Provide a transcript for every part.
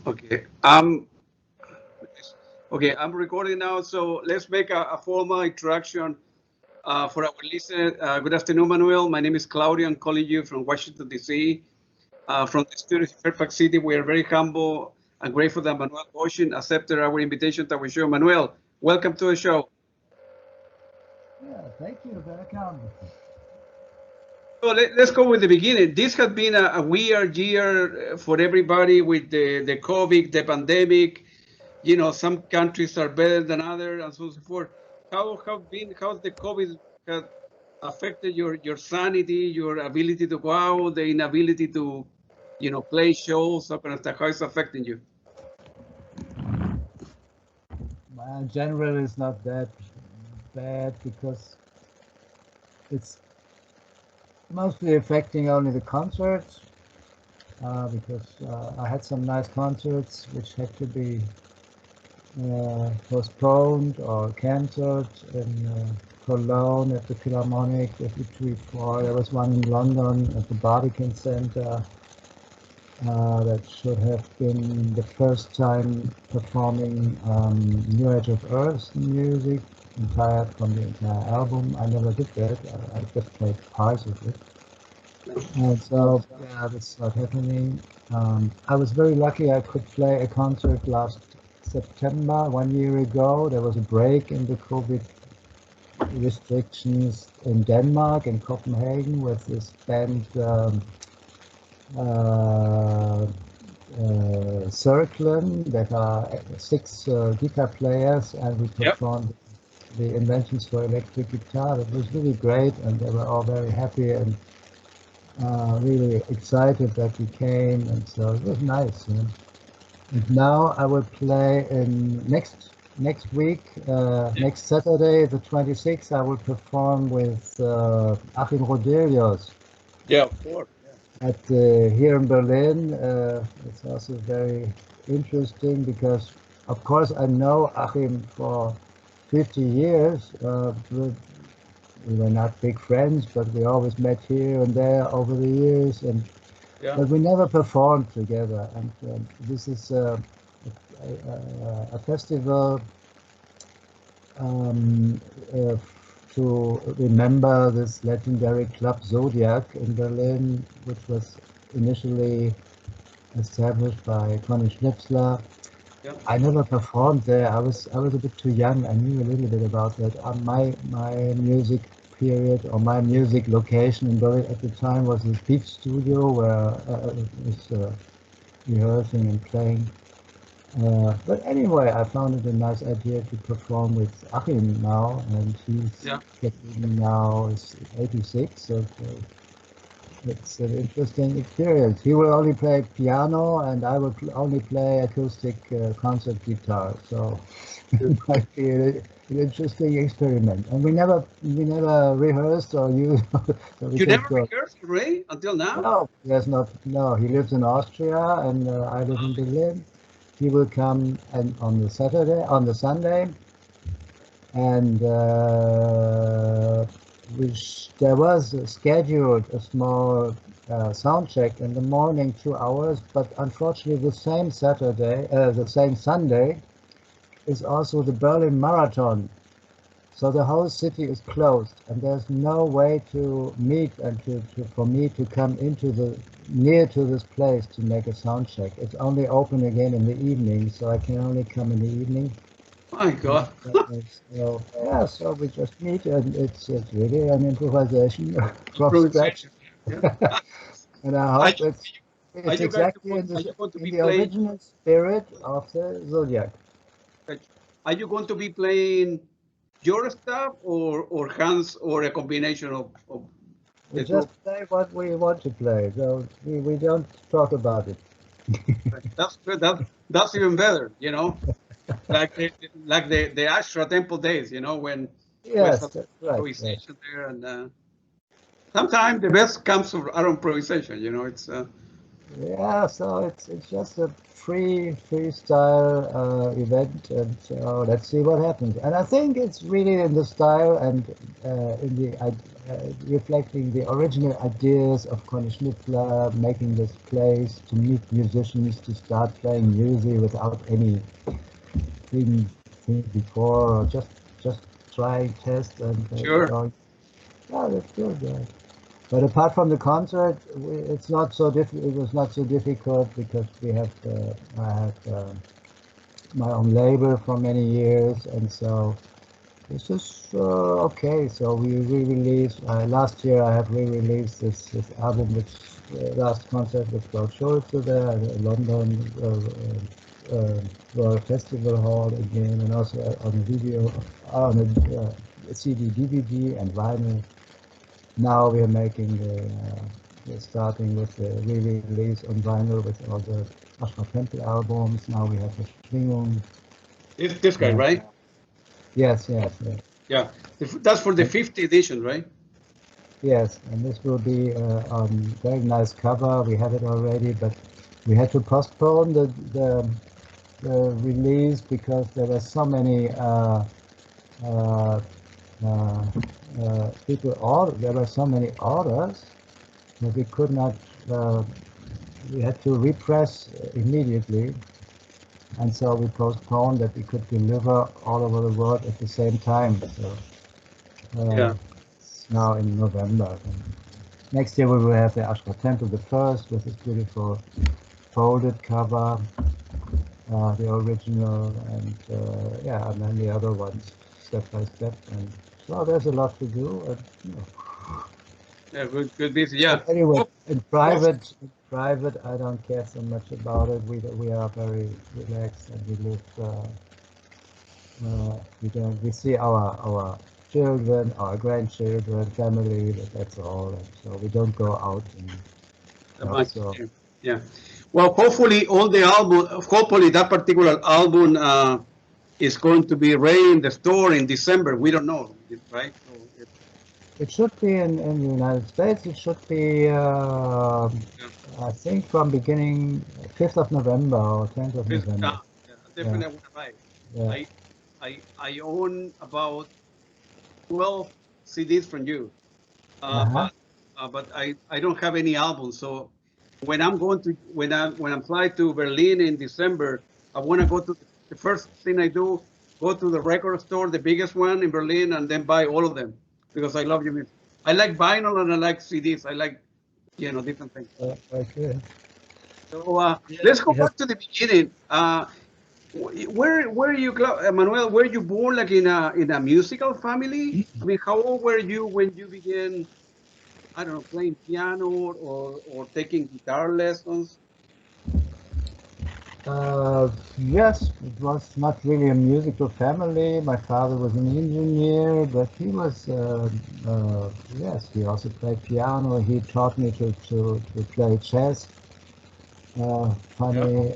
Okay. Okay, I'm recording now, so let's make a formal introduction for our listener. Good afternoon, Manuel. My name is Claudio. I'm calling you from Washington, D.C. From the studio in Fairfax City. We are very humble and grateful that Manuel Göttsching accepted our invitation to our show. Manuel, welcome to the show. Yeah, thank you. Welcome. So let's go with the beginning. This has been a weird year for everybody with the COVID, the pandemic. You know, some countries are better than others, and so on and so forth. How's the COVID has affected your sanity, your ability to go out, the inability to, play shows, that kind of stuff? How it's affecting you? Well, in general, it's not that bad because it's mostly affecting only the concerts. Because I had some nice concerts which had to be postponed or cancelled in Cologne at the Philharmonic, at the Before. There was one in London at the Barbican Centre. That should have been the first time performing New Age of Earth music, from the entire album. I never did that. I just played parts of it. And so, yeah, that's not happening. I was very lucky I could play a concert last September, 1 year ago. There was a break in the COVID restrictions in Denmark, in Copenhagen, with this band Circlen, that are 6 guitar players, and we performed the inventions for electric guitar. It was really great, and they were all very happy and really excited that we came, and so it was nice. You know? And now I will play in next week, next Saturday, the 26th. I will perform with Achim Rodelius. Yeah, of course. At here in Berlin. It's also very interesting because, of course, I know Achim for 50 years. We were not big friends, but we always met here and there over the years, but we never performed together. And this is a festival to remember this legendary club Zodiac in Berlin, which was initially established by Conny Schnitzler. I never performed there. I was a bit too young. I knew a little bit about that. My music period, or my music location in Berlin at the time, was the beach studio where I was rehearsing and playing. But anyway, I found it a nice idea to perform with Achim now, and he's getting now is 86, so it's an interesting experience. He will only play piano, and I will only play acoustic concert guitar. So it might be an interesting experiment. And we never rehearsed or used. So you never rehearsed, Ray, until now? No, there's not. No, he lives in Austria, and I live in Berlin. He will come on the Sunday, and there was scheduled a small sound check in the morning, 2 hours, but unfortunately the same Sunday is also the Berlin Marathon. So the whole city is closed, and there's no way to meet and for me to come near to this place to make a sound check. It's only open again in the evening, so I can only come in the evening. My God. So we just meet, and it's really an improvisation from scratch. And I hope it's exactly in the original spirit of the Zodiac. Are you going to be playing your stuff or Hans, or a combination of we just play what we want to play, so we don't talk about it. That's good. That's even better, you know, like the Ash Ra Tempel days, you know, when that's right, improvisation there, and sometimes the best comes out of improvisation, you know. It's Yeah, so it's just a freestyle event, and let's see what happens. And I think it's really in the style and in the reflecting the original ideas of Conny Schnitzler, making this place to meet musicians to start playing music without any thing before, or just try, test, and Sure. yeah, that's good. Yeah. But apart from the concert, it's not so it was not so difficult because we have I have my own label for many years, and so it's just okay. So we re-released last year. I have re-released this album, which last concert with Klaus Schulze there in London Royal Festival Hall again, and also on a video, on a CD, DVD, and vinyl. Now we are making we're starting with the re-release on vinyl with all the Ash Ra Tempel albums. Now we have the Schwingung. This guy, right? Yes, yes, yes. Yeah, that's for the 50th edition, right? Yes, and this will be on very nice cover. We have it already, but we had to postpone the release because there were so many people order. There were so many orders that we could not. We had to repress immediately, and so we postponed that we could deliver all over the world at the same time. So Yeah. it's now in November. And next year we will have the Ash Ra Tempel, the first, with this beautiful folded cover, the original, and yeah, and then the other ones step by step. And so there's a lot to do. And, you know. Yeah, good busy. Yeah. But anyway, Oh, in private, I don't care so much about it. We are very relaxed, and we live. We see our children, our grandchildren, family. That's all. And so we don't go out and stuff. So yeah. Well, hopefully all the album, hopefully that particular album is going to be ready in the store in December. We don't know, right? So it should be in the United States. It should be, I think, from beginning 5th of November or 10th of November. yeah, definitely want to buy it. Yeah. I own about 12 CDs from you, Uh-huh. but I don't have any albums. So when I'm going to when I'm flying to Berlin in December, I want to go to the first thing I do, go to the record store, the biggest one in Berlin, and then buy all of them because I love your music. I like vinyl and I like CDs. I like different things. Okay. So Yeah, let's go we have. back to the beginning. Where you, Manuel? Were you born like in a musical family? I mean, how old were you when you began? I don't know, playing piano or taking guitar lessons. Yes, it was not really a musical family. My father was an engineer, but he was, yes, he also played piano. He taught me to play chess. Yeah. Funny.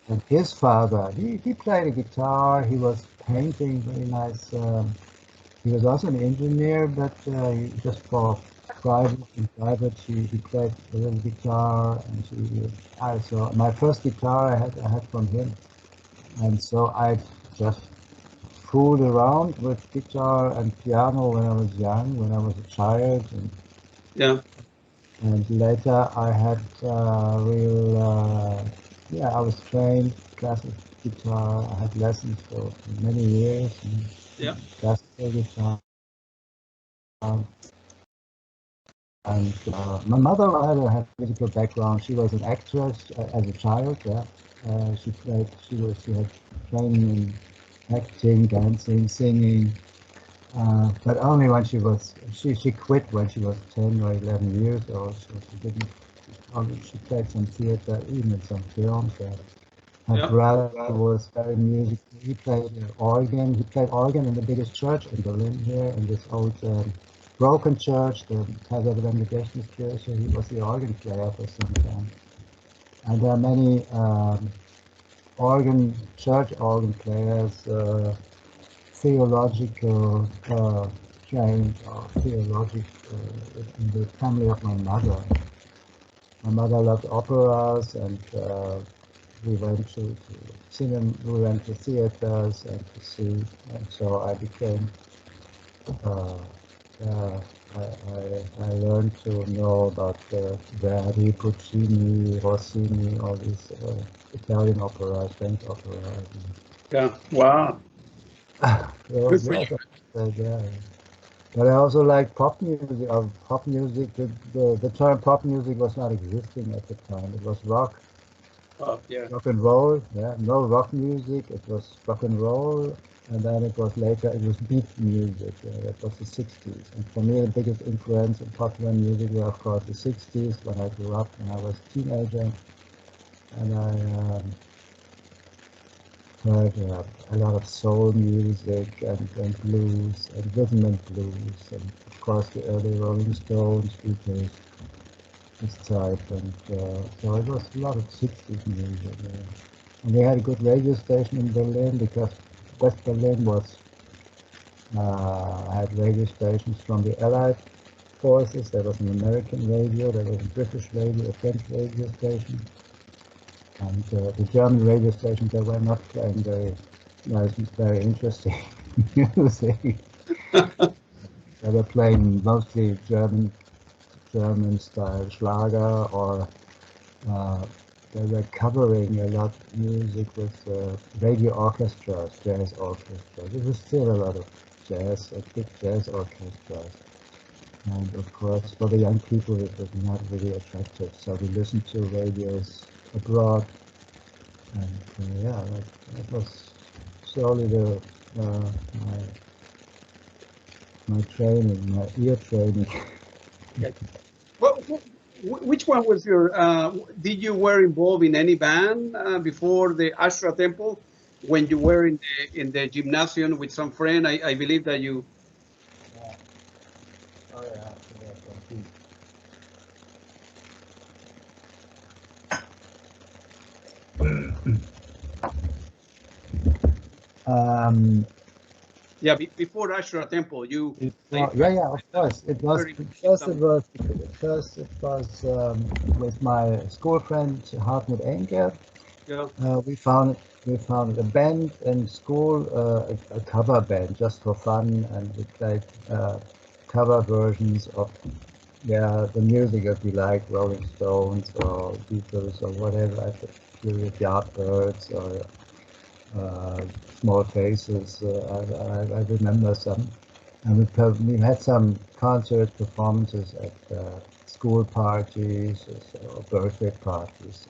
And his father, he played a guitar. He was painting very nice. He was also an engineer, but just for private, he played a little guitar, and I saw my first guitar I had from him, and so I just fooled around with guitar and piano when I was young, when I was a child, Yeah. and later I had yeah, I was trained classical guitar. I had lessons for many years, and Yeah. classical guitar. And my mother had a musical background. She was an actress as a child. Yeah, she played. She had training in acting, dancing, singing. But only when she quit when she was 10 or 11 years old. So she didn't. She played some theater, even some films. Her Yeah. brother was very musical. He played organ. He played organ in the biggest church in Berlin here, in this old broken church, the Kaiser Wilhelm Church. So he was the organ player for some time. And there are many church organ players, theological trained or theological in the family of my mother. my mother loved operas, and we went to cinema, we went to theaters and to see, and so I became, I learned to know about Verdi, Puccini, Rossini, all these Italian operas, French operas. Yeah. Wow. Good for you. Yeah. But I also like pop music. Pop music. The term pop music was not existing at the time. It was rock. Oh, yeah. Rock and roll, yeah, no rock music, it was rock and roll, and then it was later, it was beat music, that was the 60s. And for me, the biggest influence in popular music were, of course, the 60s, when I grew up, when I was a teenager, and I heard a lot of soul music and blues, and rhythm and blues, and of course the early Rolling Stones, Beatles, this type, and so it was a lot of 60s music. And we had a good radio station in Berlin because West Berlin was had radio stations from the Allied forces. There was an American radio, there was a British radio, a French radio station, and the German radio stations, they were not playing very interesting music. They were playing mostly German style Schlager, or they were covering a lot of music with radio orchestras, jazz orchestras. There was still a lot of jazz, big jazz orchestras. And of course, for the young people, it was not really attractive. So we listened to radios abroad. And yeah, that was slowly my training, my ear training. Well, which one was your? Did you were involved in any band before the Ash Ra Tempel? When you were in the gymnasium with some friend, I believe that you. Oh yeah, Yeah, before Ash Ra Tempel, you. yeah, of course. It was first. It was with my school friend Harmut Enke. Yeah. We founded a band in school, a cover band just for fun, and we played cover versions of the music that we like, Rolling Stones or Beatles or whatever. I think Yardbirds or Small Faces. I remember some. And we had some concert performances at school parties or birthday parties.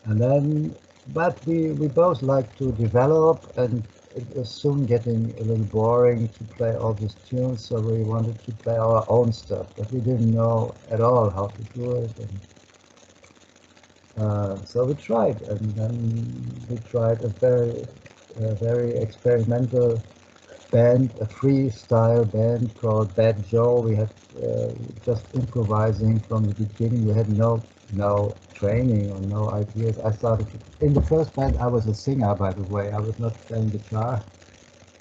And then, but we both like to develop, and it was soon getting a little boring to play all these tunes, so we wanted to play our own stuff, but we didn't know at all how to do it. And so we tried, and then we tried a very experimental band, a freestyle band called Bad Joe. We had just improvising from the beginning. We had no training or no ideas. I started in the first band. I was a singer, by the way. I was not playing guitar.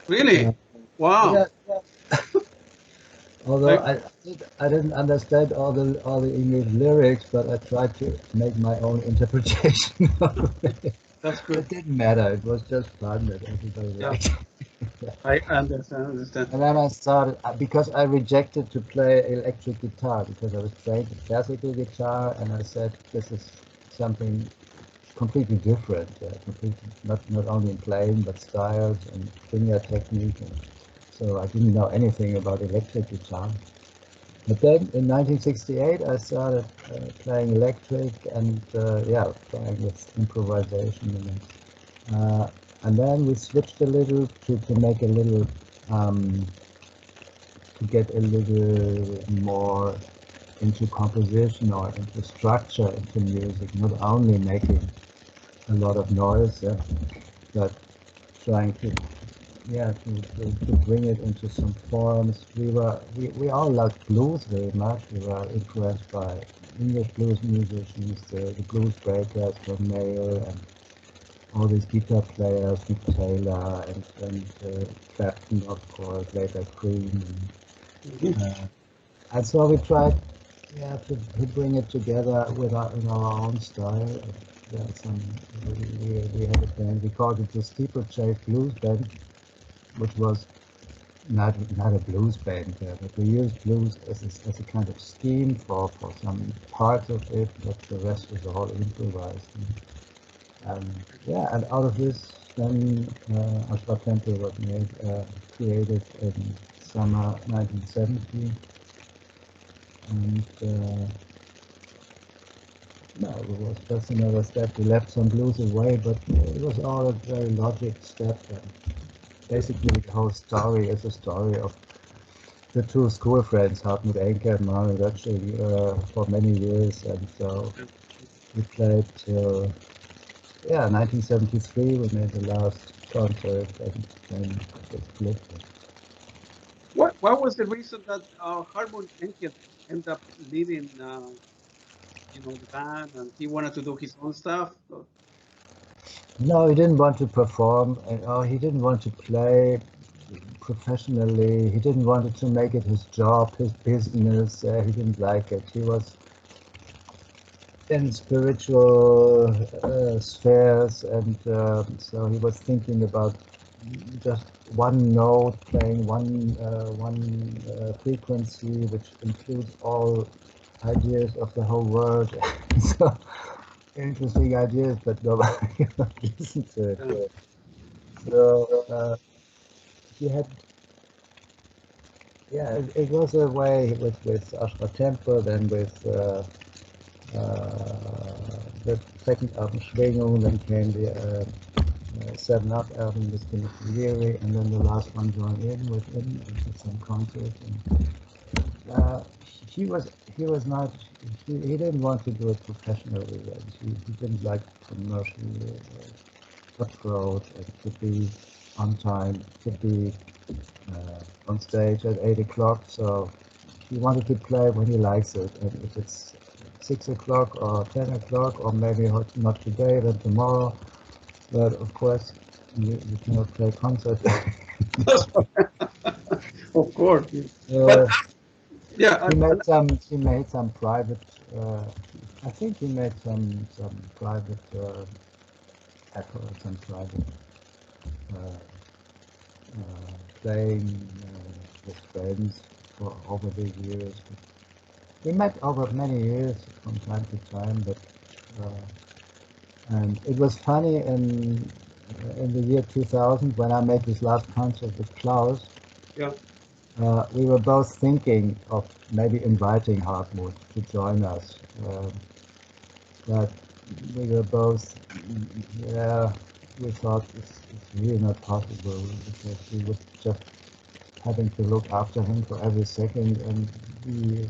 Really? Wow. Yeah. Although I didn't understand all the English lyrics, but I tried to make my own interpretation of it. That's good. It didn't matter. It was just fun that everybody liked. I understand. And then I started, because I rejected to play electric guitar, because I was trained in classical guitar, and I said this is something completely different, completely not only in playing but styles and finger technique. And so I didn't know anything about electric guitar. But then in 1968 I started playing electric and playing with improvisation. And then we switched a little to make a little, to get a little more into composition or into structure, into music, not only making a lot of noise, but trying to bring it into some forms. We all liked blues very much. We were influenced by English blues musicians, the blues breakers from Mayle, and all these guitar players, Mick Taylor and Clapton, of course, later Cream. And so we tried yeah, to bring it together with in our own style. There are some, we had a band, we called it the Steeplechase Blues Band, which was not a blues band, but we used blues as a kind of scheme for some parts of it, but the rest was all improvised. Yeah, and out of this, then Ash Ra Tempel was made, created in summer 1970, and no, it was just another step. We left some blues away, but it was all a very logic step. And basically, the whole story is a story of the two school friends, Harmut Enke and Manuel Göttsching, for many years, and so we played till 1973. We made the last concert, and then it split. What was the reason that Harmut Enke ended up leaving, the band, and he wanted to do his own stuff? No, he didn't want to perform, and he didn't want to play professionally. He didn't want to make it his job, his business. He didn't like it. He was in spiritual spheres, and so he was thinking about just one note, playing one frequency, which includes all ideas of the whole world. So interesting ideas, but nobody listened to it. So he had, it was a way with Ash Ra Tempel, then with the second album Schwingung, then came the 7 Up album with Timothy Leary, and then the last one joined in with him and did some concerts. And he was not, he didn't want to do it professionally. He didn't like commercial approach, and to be on time, to be on stage at 8 o'clock. So he wanted to play when he likes it, and if it's 6 o'clock or 10 o'clock, or maybe not today, then tomorrow. But of course, you cannot play concerts. Of course. But Yeah, he made some private. I think he made some private some private playing with friends for over the years. We met over many years from time to time, but and it was funny in the year 2000 when I made this last concert with Klaus. yeah. We were both thinking of maybe inviting Harmut to join us, but we were both, we thought it's really not possible, because we would just having to look after him for every second and be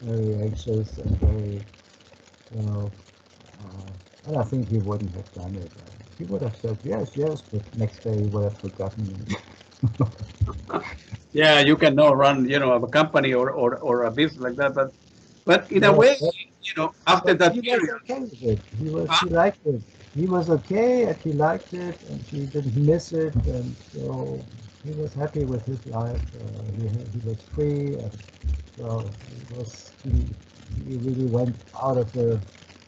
very anxious and very, and I think he wouldn't have done it. He would have said yes, but next day he would have forgotten it. Yeah, you cannot run, a company or a business like that. But in a way, after But that he was period, okay with it. He liked it. He was okay, and he liked it, and he didn't miss it, and so he was happy with his life. He was free, and so he really went out of the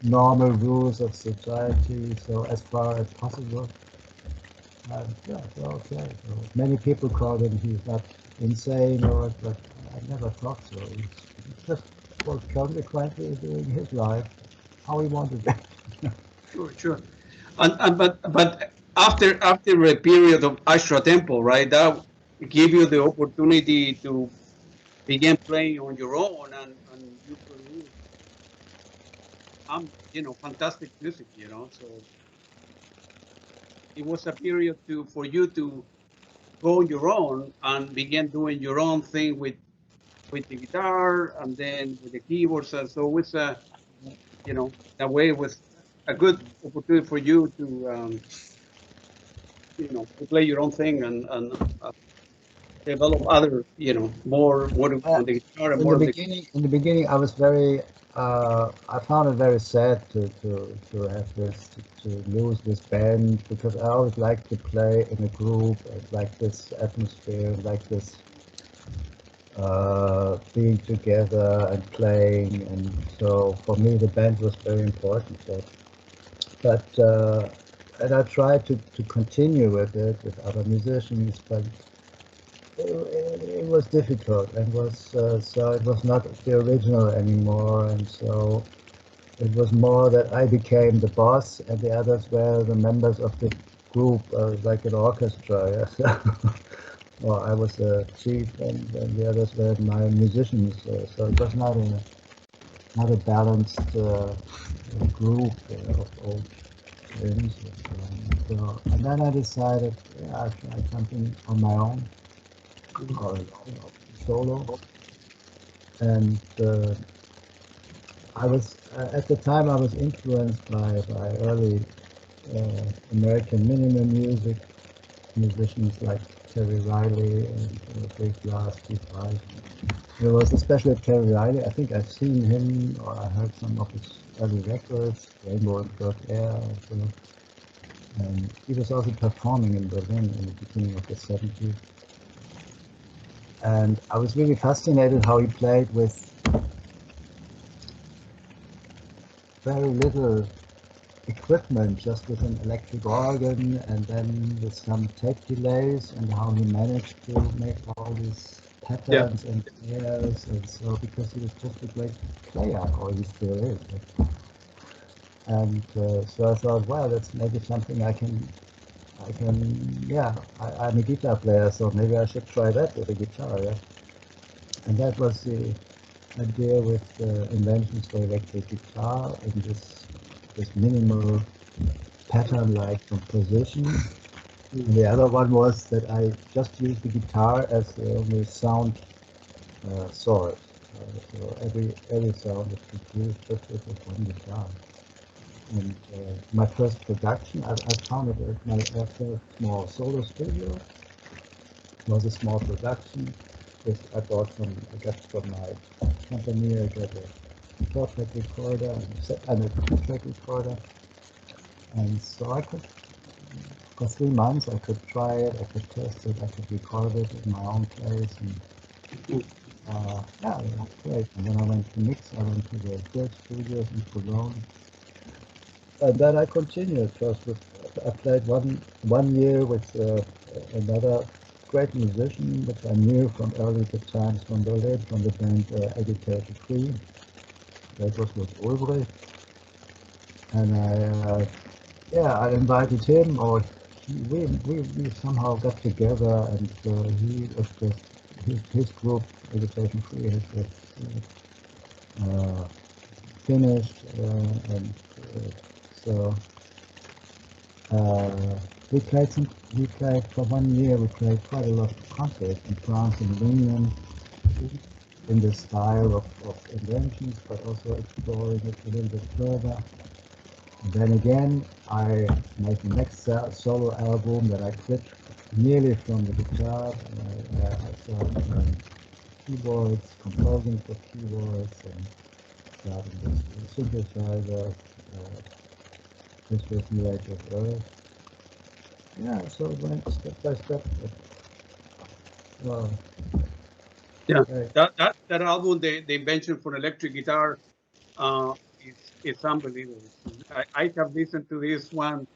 normal rules of society, so as far as possible. And so okay. So many people call him he's not insane, but I never thought so. He just was consequently doing his life how he wanted it. sure. But after a period of Ash Ra Tempel, right, that gave you the opportunity to begin playing on your own, and you produce fantastic music, so it was a period for you to go on your own and begin doing your own thing with the guitar and then with the keyboards. And so it's that way it was a good opportunity for you to play your own thing and develop other, more on the guitar and more on the. In the beginning, I was very. I found it very sad to have this to lose this band, because I always liked to play in a group, and like this atmosphere, like this being together and playing, and so for me the band was very important. So, but and I tried to continue with it with other musicians, but it was difficult and was so it was not the original anymore, and so it was more that I became the boss and the others were the members of the group, like an orchestra. Yes. Or I was the chief, and the others were my musicians. So it was not a balanced group of old friends. So, and then I decided, yeah, I'd try something on my own, or solo. And I was at the time I was influenced by early American minimal music musicians like Terry Riley and Big Glass, T5. There was especially Terry Riley. I think I've seen him, or I heard some of his early records, Rainbow and Bird Air. And he was also performing in Berlin in the beginning of the 70s. And I was really fascinated how he played with very little equipment, just with an electric organ and then with some tape delays, and how he managed to make all these patterns and airs, and so because he was just a great player, or he still is. And so I thought, well, that's maybe something I can, yeah, I'm a guitar player, so maybe I should try that with a guitar, yeah. And that was the idea with the inventions for electric guitar and this minimal pattern-like composition. And the other one was that I just used the guitar as the only sound source. So every sound is produced just with one guitar. And my first production, I found it at my first small solo studio. It was a small production. I got from my company, I got a 4-track recorder and a 2-track recorder. And so I could, for 3 months, I could try it, I could test it, I could record it in my own place. And yeah, it was great. And then I went to mix, I went to the third studios in Cologne. And then I continued. First I played one year with another great musician, which I knew from early times from Berlin, from the band Educated Free. That was with Ulbricht. And I invited him, or we somehow got together, and he was just, his group, Education Free, has just finished, and so we played for 1 year, we played quite a lot of concerts in France and England, in the style of inventions, but also exploring it a little bit further. And then again, I made the next solo album that I quit nearly from the guitar. I started keyboards, composing for keyboards, and starting with synthesizer. This was New Age of Earth. Yeah, so it went step by step. Yeah, that album, the invention for electric guitar, it's unbelievable. I have listened to this one,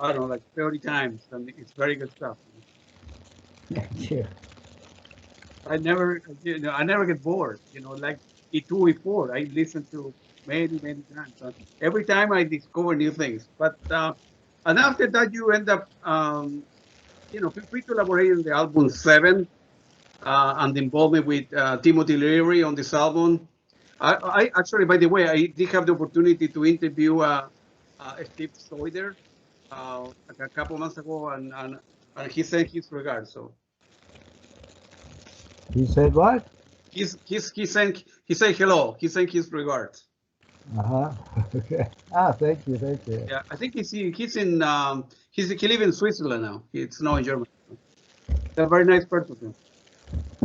I don't know, like 30 times, and it's very good stuff. Yeah. I never get bored. Like E2, E4, I listen to many times. And every time I discover new things. But and after that, you end up, feel free to elaborate on the album 7 and the involvement with Timothy Leary on this album. I actually, by the way, I did have the opportunity to interview Steve Soider a couple months ago, and he sent his regards. So He said what? he sent hello. He sent his regards. Okay. Thank you. Yeah, I think he lives in Switzerland now. It's now in Germany. He's a very nice person.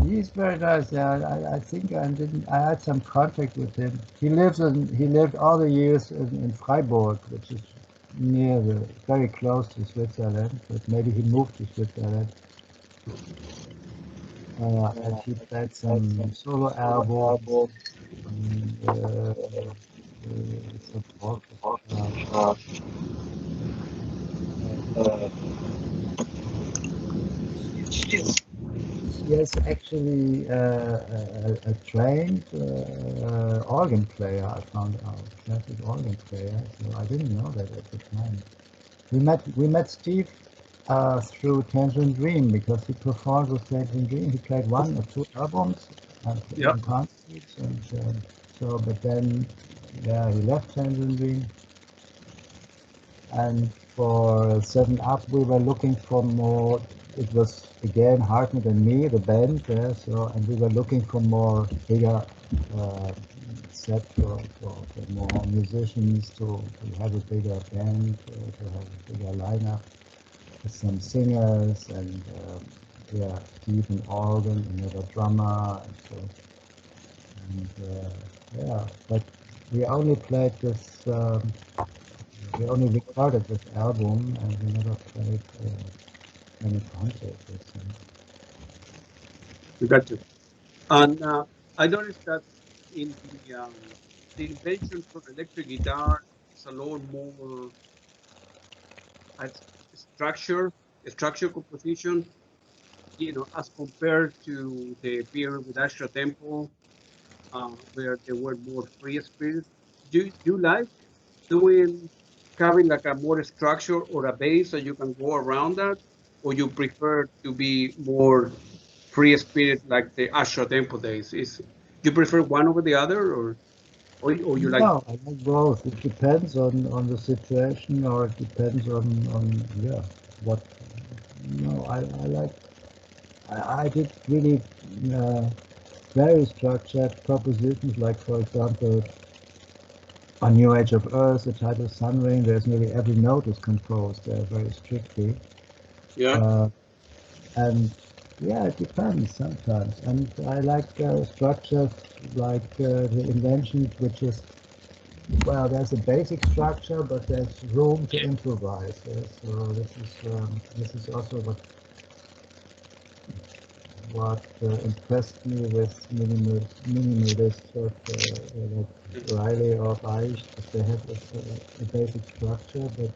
He's very nice. Yeah, I think I had some contact with him. He lived all the years in Freiburg, which is very close to Switzerland. But maybe he moved to Switzerland. and he played some solo albums, and, some orchestra. Yes, actually a trained organ player. I found out, classic organ player. So I didn't know that at the time. We met Steve through Tangerine Dream because he performed with Tangerine Dream. He played 1 or 2 albums and Yeah. in concerts, and so. But then, yeah, he left Tangerine Dream. And for 7 Up, we were looking for more. It was again Hartmut and me, the band, yeah, so, and we were looking for more bigger set for more musicians to have a bigger band, to have a bigger lineup with some singers and yeah, Steve and organ, another drummer, and so. And yeah, but we only played this. We only recorded this album and we never played any concerts with him. You got to. And I noticed that in the invention for electric guitar is a lot more uh, structure, structure composition, as compared to the period with Ash Ra Tempel, where they were more free spirit. Do you like doing having like a more structure or a base so you can go around that, or you prefer to be more free spirit like the Ash Ra Temple days? Is you prefer one over the other, or you like? No, I like both. It depends on the situation, or it depends on yeah, what. No, I like. I did really very structured propositions, like for example, on New Age of Earth, the title Sun Ring. There's nearly every note is composed very strictly. Yeah. And yeah, it depends sometimes. And I like structures like the invention, which is, well, there's a basic structure, but there's room to improvise. So this is also what impressed me with minimalists like Riley or Reich, that they have a basic structure, but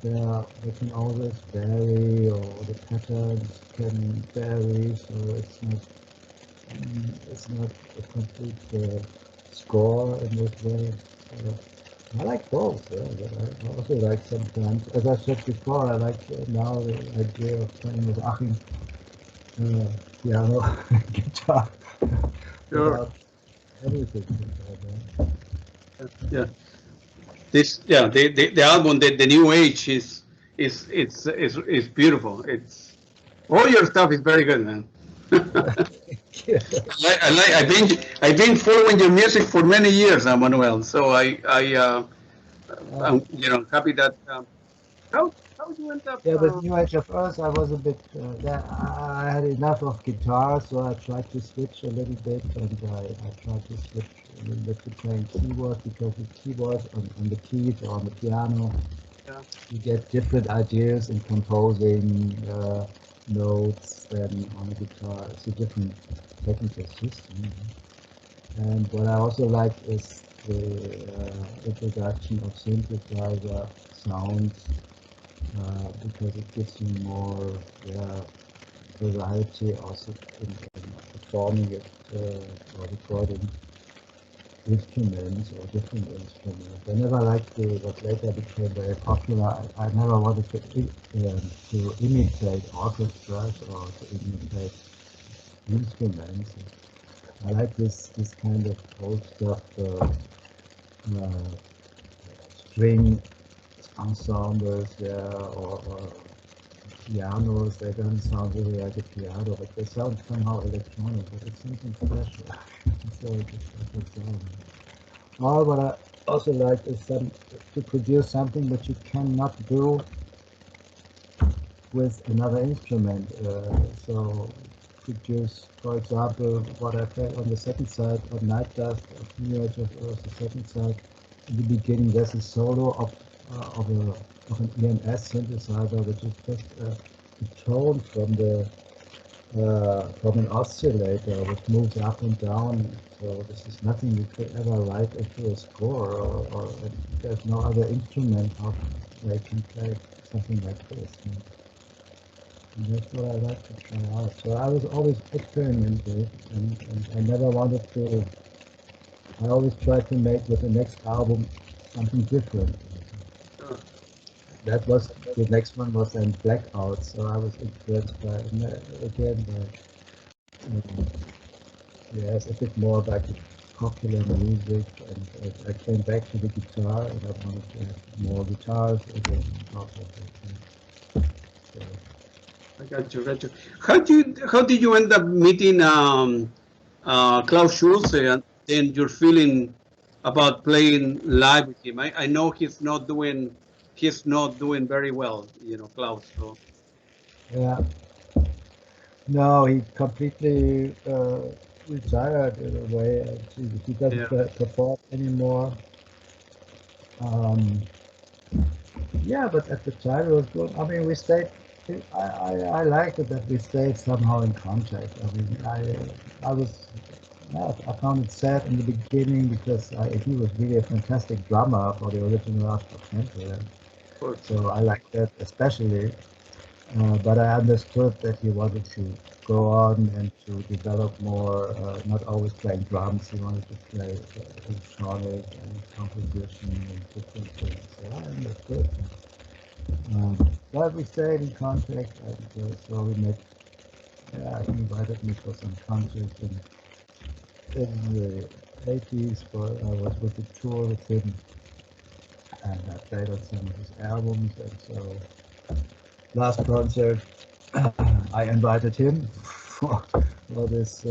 they can always vary, or the patterns can vary, so it's not a complete score in this way. I like both. Yeah, but I also like sometimes, as I said before, I like now the idea of playing with Achim piano, guitar, Sure. without everything. Yeah. The album, the new age is beautiful. It's all your stuff is very good, man. Yeah. I've been following your music for many years now, Manuel. So I'm happy that how you end up. Yeah, with New Age of Earth, I was a bit. I had enough of guitar, so I tried to switch a little bit, and I tried to switch a little bit to playing keyboard, because with keyboard on the keys or on the piano, Yeah. you get different ideas in composing notes than on the guitar. It's a different technical system. And what I also like is the introduction of synthesizer sounds, because it gives you more variety also in performing it or recording instruments or different instruments. I never liked what later became very popular. I never wanted to imitate orchestras or to imitate instruments. I like this kind of old stuff, string ensembles, or pianos. They don't sound really like a piano, but they sound somehow electronic, but it's something special. So it's a special sound. Or what I also like is to produce something that you cannot do with another instrument. So produce, for example, what I played on the second side of Night Dust of New Age of Earth, the second side. In the beginning, there's a solo of an EMS synthesizer, which is just a tone from the from an oscillator which moves up and down. So this is nothing you could ever write into a score, or there's no other instrument how they can play something like this. And that's what I like to try out. So I was always experimenting, and I never wanted to. I always tried to make with the next album something different. That was the next one was then Blackout, so I was influenced by again by yes, a bit more by the popular music, and I came back to the guitar, and I wanted to have more guitars again. So, I got you, got you. How did you end up meeting Klaus Schulze, and then your feeling about playing live with him? I know he's not doing very well, you know, Klaus. So yeah, no, he completely retired in a way. He doesn't perform anymore. Yeah, but at the time it was good. I mean, we stayed. I liked it that we stayed somehow in contact. I mean, I was. Yeah, I found it sad in the beginning because he was really a fantastic drummer for the original Ash Ra Tempel. So I liked that especially. But I understood that he wanted to go on and to develop more, not always playing drums. He wanted to play electronic and composition and different things. So I understood. But we stayed in contact, and so we met. Yeah, he invited me for some concerts in the 80s. But I was with the tour with him, and I played on some of his albums. And so last concert, I invited him for this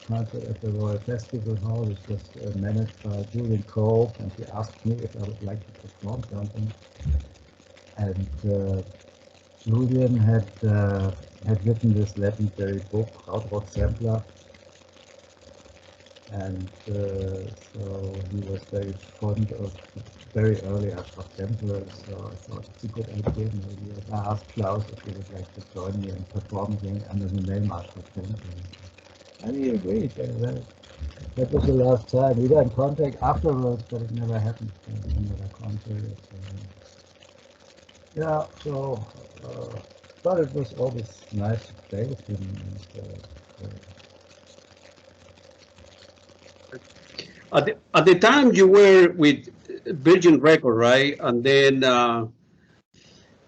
concert at the Royal Festival Hall, which was managed by Julian Cove, and he asked me if I would like to perform something. And Julian had written this legendary book, Krautrock Sampler, and so he was very fond of very early Ash Ra Tempel, so I thought it's a good idea. Maybe I asked Klaus if he would like to join me and perform again under the name Ash Ra Tempel. And he agreed. That was the last time. We were in contact afterwards, but it never happened. Another concert. Yeah, so, but it was always nice to play with him. And, at the time you were with Virgin Record, right? And then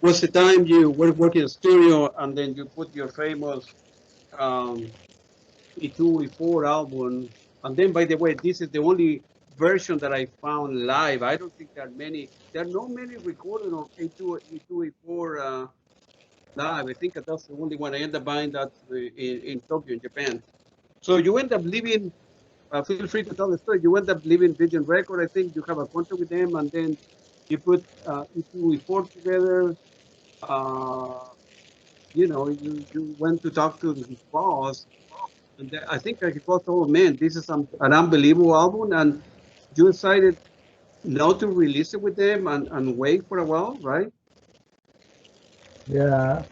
was the time you were working in studio, and then you put your famous E2, E4 album. And then, by the way, this is the only version that I found live. I don't think there are not many recorded on E2, E4 live. I think that's the only one. I ended up buying that in Tokyo, in Japan. So you end up leaving, feel free to tell the story. You end up leaving Virgin Record. I think you have a contract with them, and then you put E2, E4 together. You know, you went to talk to his boss. And I think he thought, oh man, this is an unbelievable album, and you decided not to release it with them and wait for a while, right? yeah.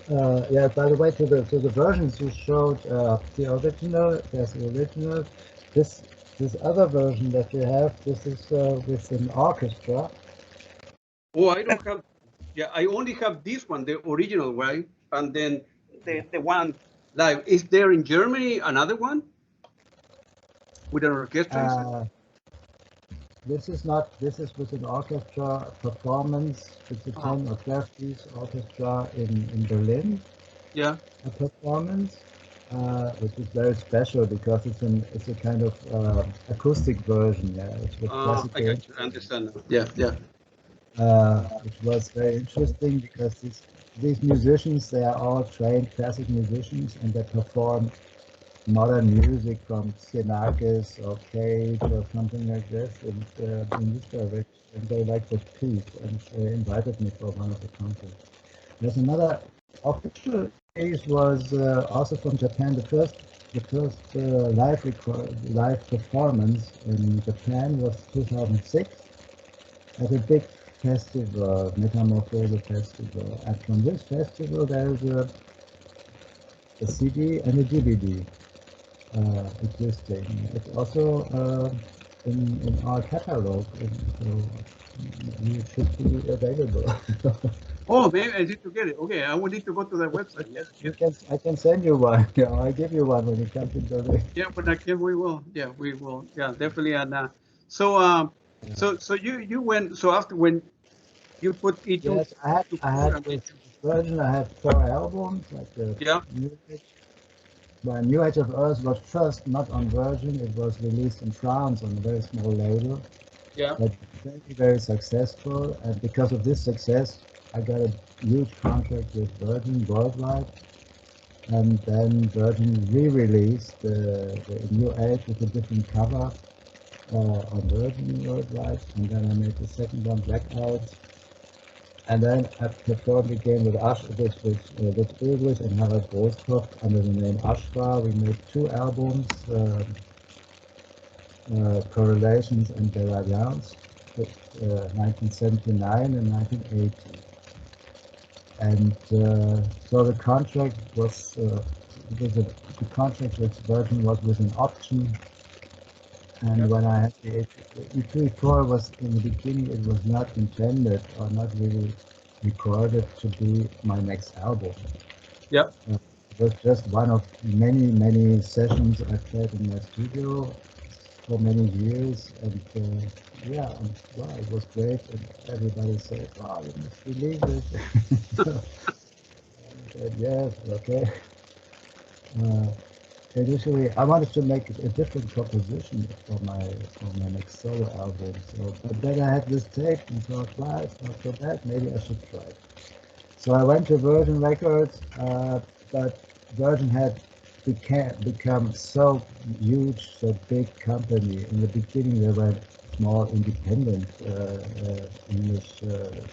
Yeah. By the way, to the versions you showed, the original. There's the original. This other version that you have. This is with an orchestra. Oh, I don't have. Yeah, I only have this one, the original, right? And then the one live. Is there in Germany another one with an orchestra? This is not. This is with an orchestra performance. It's a 10 or 12 piece orchestra in Berlin. Yeah. A performance, which is very special because it's a kind of acoustic version. Yeah, it's with classical. I got you. I understand. Yeah, yeah. Which was very interesting because these musicians, they are all trained classic musicians, and they perform modern music from Xenakis or Cage or something like this in this direction, and they like the piece, and they invited me for one of the concerts. There's another official piece was also from Japan. The first live performance in Japan was 2006 at a big festival, Metamorphose Festival, and from this festival there's a CD and a DVD existing. It's also in our catalog, so it should be available. Oh, maybe I need to get it. Okay, I will need to go to the website. Yes, yes. I can send you one. Yeah, I'll give you one when you come to Berlin. Yeah, when I can, we will. Yeah, we will. Yeah, definitely. And so you went. So after when you put each Yes, I had together, this version. I had 4 albums, like the yeah, New Age. Well, New Age of Earth was first not on Virgin. It was released in France on a very small label, yeah, but very, very successful. And because of this success, I got a huge contract with Virgin worldwide. And then Virgin re-released the New Age with a different cover on Virgin worldwide. And then I made the second one, Blackout. And then I performed again with Ulrich and Harald Großkopf under the name Ash Ra. We made 2 albums, Correlations and Derivations, 1979 and 1980. And so the contract was, the contract with Virgin was with an option. And when I had the EP4 was in the beginning, it was not intended or not really recorded to be my next album. yeah. It was just one of many, many sessions I played in my studio for many years. And yeah, and, wow, it was great. And everybody said, wow, you must release it. So I said, yes, okay. Initially, I wanted to make a different composition for my next solo album. So, but then I had this tape and thought, wow, it's not so bad. Maybe I should try it. So I went to Virgin Records, but Virgin had become so huge, so big company. In the beginning, they were small, independent English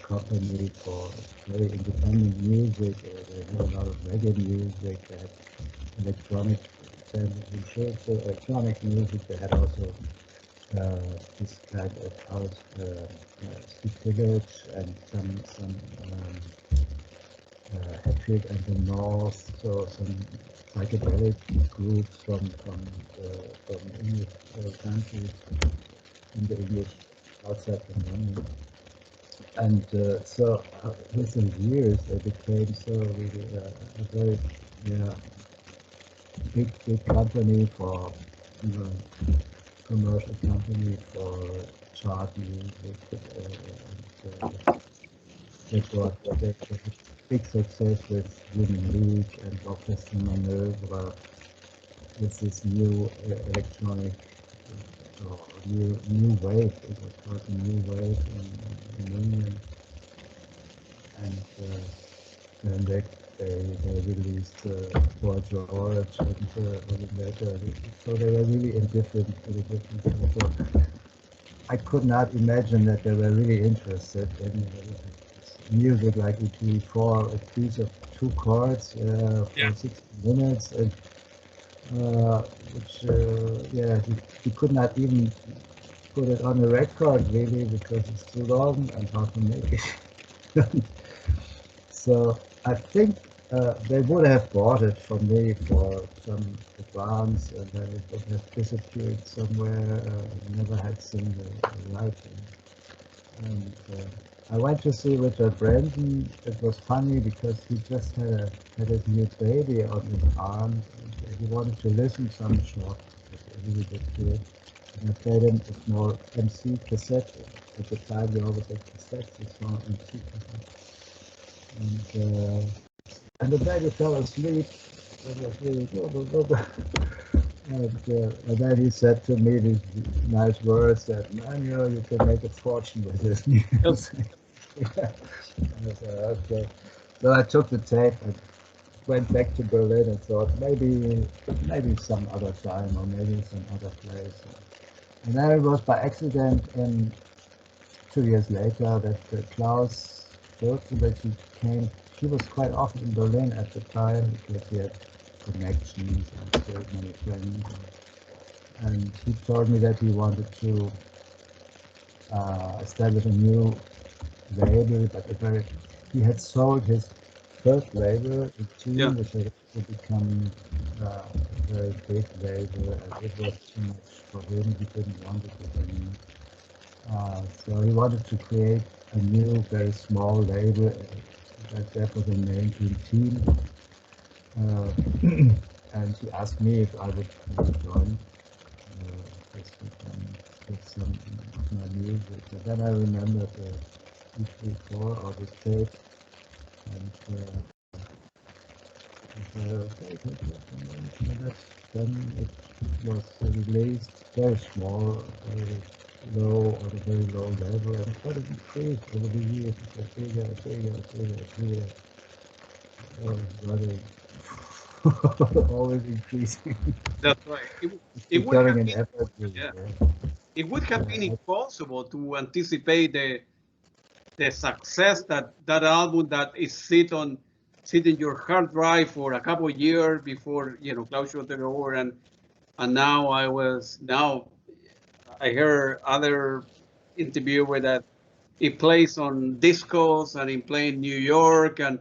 company for very independent music. They had a lot of reggae music. They had electronic electronic music. They had also this kind of house, Street Village, and some Hattrick and the North, so some psychedelic groups from English countries in the English outside from London. And so within years, they became so really a very big company for commercial company for chart music. They had big success with Human League and Orchestra Maneuver with this new electronic or new wave. It was called a new wave in London. And then they released Boy George and later. So they were really indifferent. So I could not imagine that they were really interested in music like EP4, a piece of 2 chords for 60 minutes, and which he could not even put it on a record really because it's too long and hard to make it. So I think they would have bought it from me for some advance, and then it would have disappeared somewhere. Never had seen the writing. And I went to see Richard Branson. It was funny because he just had his new baby on his arm. And he wanted to listen some short, really bit to it. And I played him a small MC cassette. At the time, we always had cassettes, a small MC cassette. And the baby fell asleep. It was really and then he said to me these nice words that, Manuel, you can make a fortune with this music. I said, okay. So I took the tape and went back to Berlin and thought maybe some other time or maybe some other place. And then it was by accident, and 2 years later, that Klaus Schulze, that he came. He was quite often in Berlin at the time because he had connections and so many friends. And he told me that he wanted to establish a new label, but he had sold his first label, the team, which had to become a very big label, and it was too much for him. He didn't want it anymore. So he wanted to create a new, very small label, that was the name Team. And he asked me if I would join, because we can get some of my music. And then I remembered the E34 or the tape, and then it was released very small, very low, on a very low level, and it increased over the years. It got bigger, rather always increasing. That's right. It would Becoming have an been, effort. yeah, it would have been impossible to anticipate the success that album that is sit in your hard drive for a couple of years before Klaus Schulze took over, and now I heard other interview where that it plays on discos and it play in New York, and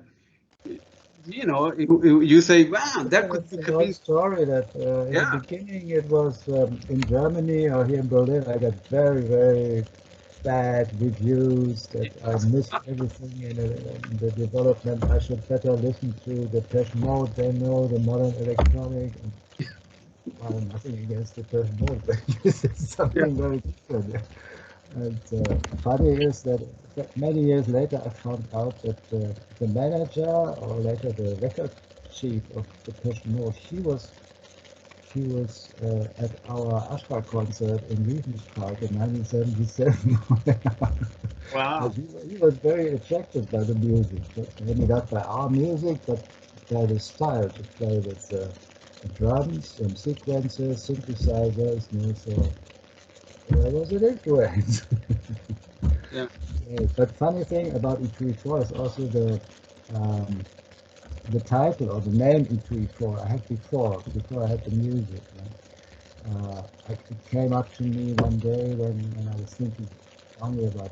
you say, wow, that could It's an have old been, story that in the beginning it was in Germany or here in Berlin. I got very, very bad reviews that I missed everything in the development. I should better listen to the Depeche Mode. They know the modern electronic. Nothing against the Depeche Mode, but this is something very different. And funny is that many years later I found out that the manager, or later the record chief of the Depeche Mode, she was at our Ash Ra concert in Regent's Park in 1977. wow. He was very attracted by the music, maybe not by our music, but by the style to play with drums, some sequences, synthesizers, so there was an influence. Yeah. But funny thing about E34 is also the title or the name E34. I had before I had the music. It came up to me one day when I was thinking only about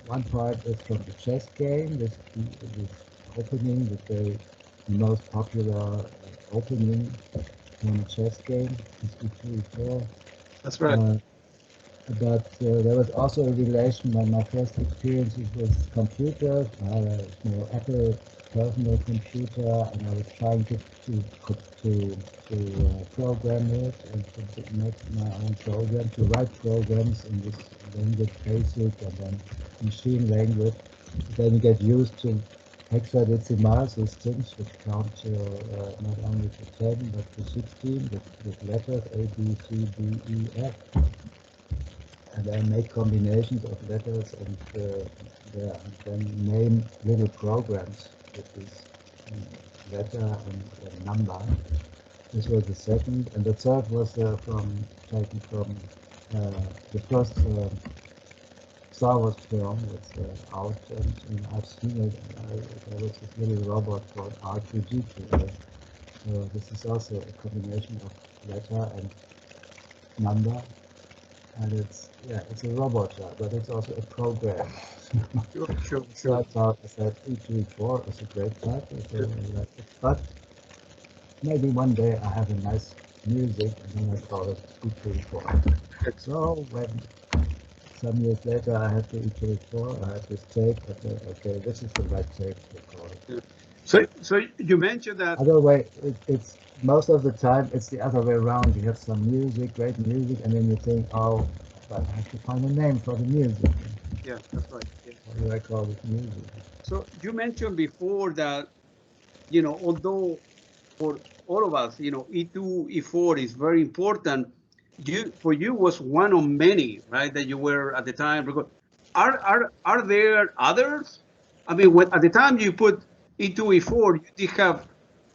one part is from the chess game, this opening, the most popular opening from a chess game, is E34. That's right. But there was also a relation. My first experience with computers. I had a small Apple personal computer, and I was trying to program it and to make my own program, to write programs in this language, BASIC, and then machine language. Then you get used to hexadecimal systems, which count not only to 10 but to 16 with letters A, B, C, D, E, F. And I make combinations of letters and then name little programs with this letter and number. This was the second, and the third was taken from the first Star Wars film that's out, and I've seen it. And there was this little robot called R2D2. So this is also a combination of letter and number. And it's a robot, but it's also a program. Sure. So I thought E34 is a great title, so but maybe one day I have a nice music, and then I call it E34. So when some years later I had the E34, I had this tape. I thought, okay, this is the right tape to call it. So you mentioned that. Other way, it's most of the time it's the other way around. You have some music, great music, and then you think, oh, but I have to find a name for the music. Yeah, that's right. Yeah. What do I call this music? So you mentioned before that, although for all of us, E2, E4 is very important. For you was one of many, right? That you were at the time. Are there others? I mean, at the time you put E2, E4, you did have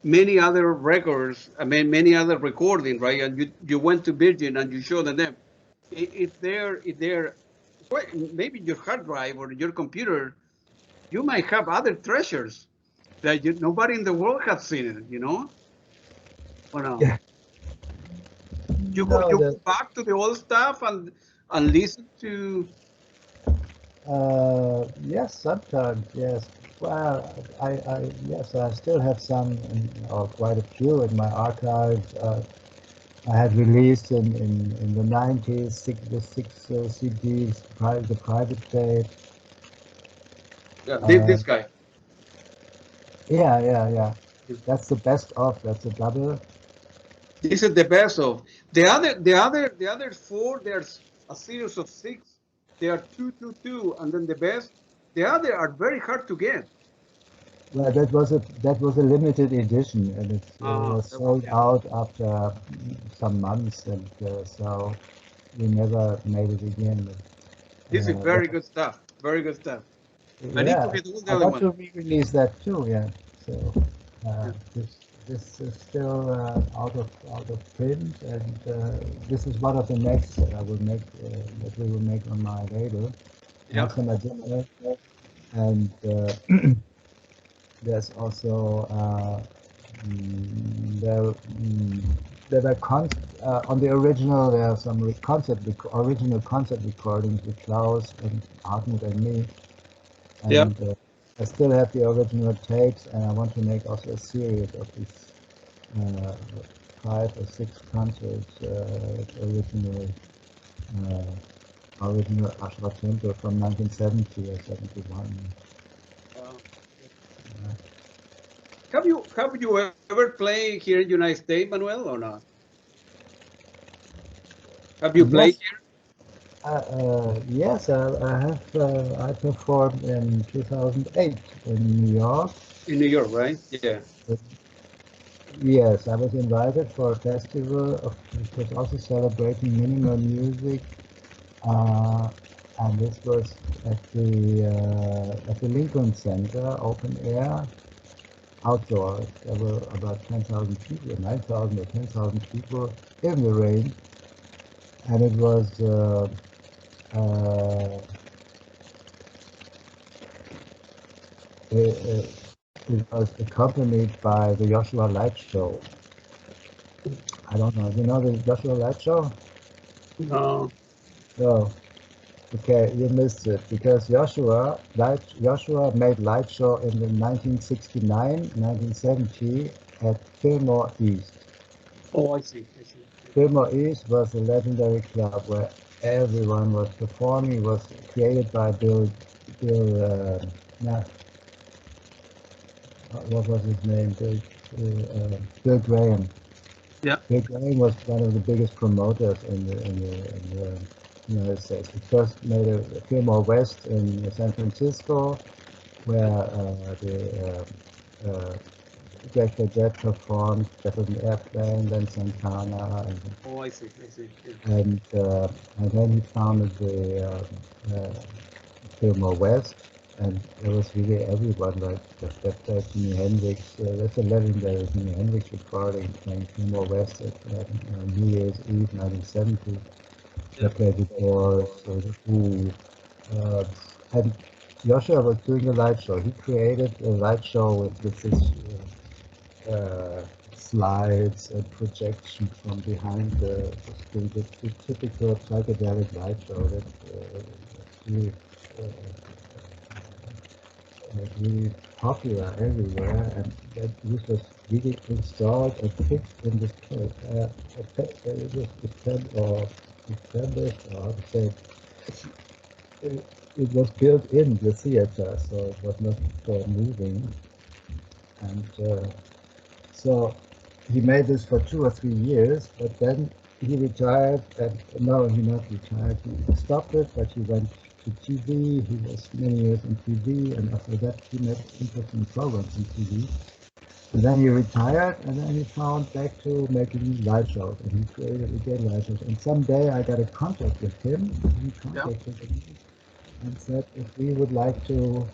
many other records. I mean, many other recordings, right? And you went to Virgin and you showed them. If they're well, maybe your hard drive or your computer, you might have other treasures that nobody in the world has seen it. Or no? Yeah. You No, go back to the old stuff and listen to. Yes, sometimes, yes. Well, yes, I still have some, or quite a few in my archives. I had released in the 90s the six CDs, the private tape. Yeah, this guy. Yeah. That's the best of. That's a double. This is the best of the other four. There's a series of six. They are two, and then the best. The other are very hard to get. Yeah, that was a limited edition, and it was That was, sold yeah. out after some months, and so we never made it again. This is But, very good stuff. Very good stuff. I need to yeah, get all the I other want one. to re-release that too. Yeah, so Yeah. this is still out of print, and this is one of the next that I will make that we will make on my label. I have Yeah. some additional, and there's also there were on the original. There are some original concept recordings with Klaus and Harmut and me, Yeah. and I still have the original tapes, and I want to make also a series of these 5 or 6 concerts, original Ash Ra Tempel from 1970 or 71. Wow. Uh, Have you ever played here in the United States, Manuel, or not? Have you played yes, here yes, I performed in 2008 in New York. in New York, right? Yeah. Yes, I was invited for a festival which was also celebrating minimal music, uh, and this was at the Lincoln Center, open air, outdoors. There were about 10,000 people, 9,000 or 10,000 people in the rain, and it was. Uh, it, it was accompanied by the Joshua Light Show. I don't know. You know the Joshua Light Show? No. No. Okay, you missed it because Joshua made Light Show in the 1969, 1970 at Fillmore East. Oh, I see. I see. Fillmore East was a legendary club where everyone was performing. It was created by nah, what was his name? Bill Graham. Yeah. Bill Graham was one of the biggest promoters in the United States. He first made a Fillmore West in San Francisco, where the Grateful Dead performed Jefferson Airplane, then Santana, Oh, I see. I see. Yeah. and then he founded Fillmore West, and there was really everyone like Jimi Hendrix. That's a legendary Jimi Hendrix recording playing Fillmore West at New Year's Eve 1970. They Yeah. played the Doors, the Who, and Joshua was doing a light show. He created a light show with his slides and projection from behind the typical psychedelic light show that's really, really popular everywhere, and that this was really installed and fixed in this place. It was established, or how to say, it was built in the theater, so it was not for moving. And so he made this for 2 or 3 years, but then he retired. And no, he not retired. He stopped it, but he went to TV. He was many years in TV, and after that he made interesting programs in TV. And then he retired, and then he found back to making live shows, and he created again live shows. And someday I got a contact with him. He Yeah. contacted me and said if we would like to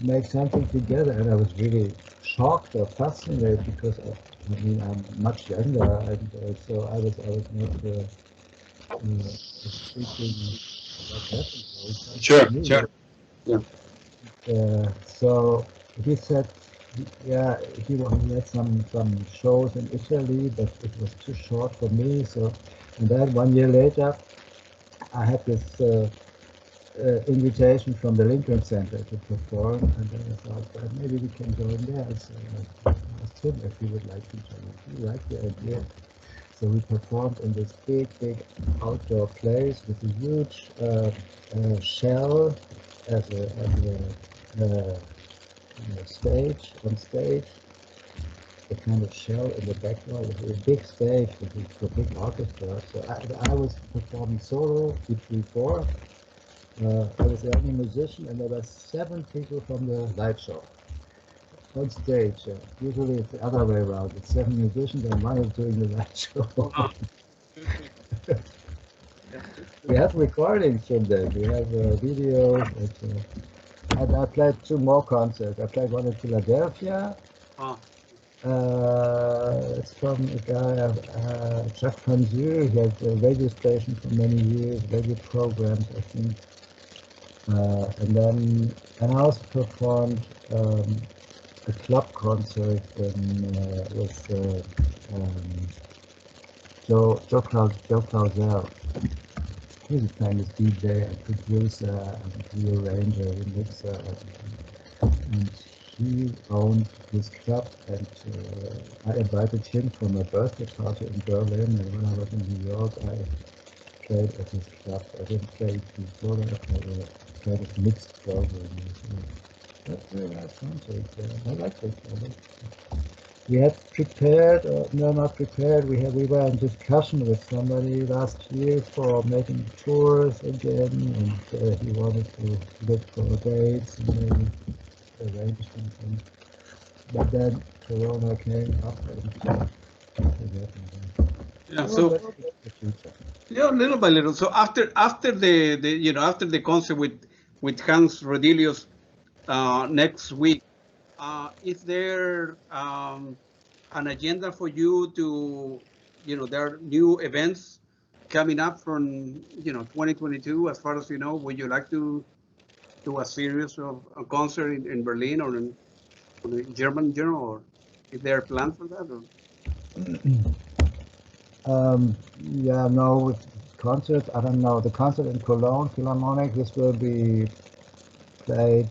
make something together, and I was really shocked or fascinated because I mean I'm much younger, and so I was not thinking what happened. So it's Sure. something new. Sure. Yeah. So he said, yeah, he had some shows in Italy, but it was too short for me. So, and then 1 year later, I had this invitation from the Lincoln Center to perform, and then I thought maybe we can join there. So I asked him if he would like to join. He liked the idea. So we performed in this big outdoor place with a huge shell as a stage on stage. The kind of shell in the background with a big stage with a big orchestra. So I was performing solo between four. I was the only musician, and there were 7 people from the light show on stage. Usually it's the other way around. It's 7 musicians and 1 is doing the light show. We have recordings from them. We have videos. And I played 2 more concerts. I played one in Philadelphia. It's from a guy, Jacques Panzu. He had a radio station for many years, radio programs, I think. And I also performed a club concert with Joe Clausel. He's a famous DJ and producer and rearranger and mixer. And he owned this club, and I invited him for my birthday party in Berlin, and when I was in New York, I played at his club. I didn't play before that, I played a mixed program. That's very nice concert. I liked it. We had prepared, no, not prepared, we were in discussion with somebody last year for making tours again, and he wanted to look for dates and maybe arrange something. But then Corona came up and yeah, so yeah, little by little. So after the concert with Hans Rodelius next week, is there an agenda for you to, there are new events coming up from 2022 as far as you know? Would you like to do a series of a concert in Berlin or in German in general, or is there a plan for that? Or? Yeah, no, concert, I don't know. The concert in Cologne Philharmonic, this will be played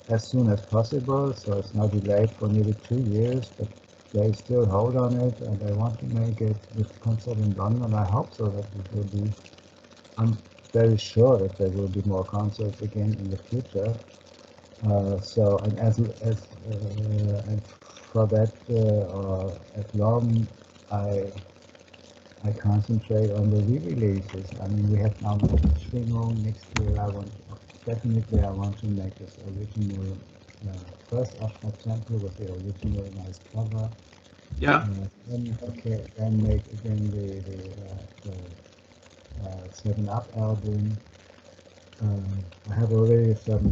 as soon as possible, so it's now delayed for nearly 2 years, but they still hold on it, and they want to make it with concert in London. I hope so that it will be. I'm very sure that there will be more concerts again in the future. So, and and for that, as long I concentrate on the re-releases. I mean, we have now Schwingung next year. I want to make this original first Ash Ra Tempel with the original nice cover. Yeah. Then make again the 7-Up album. I have already some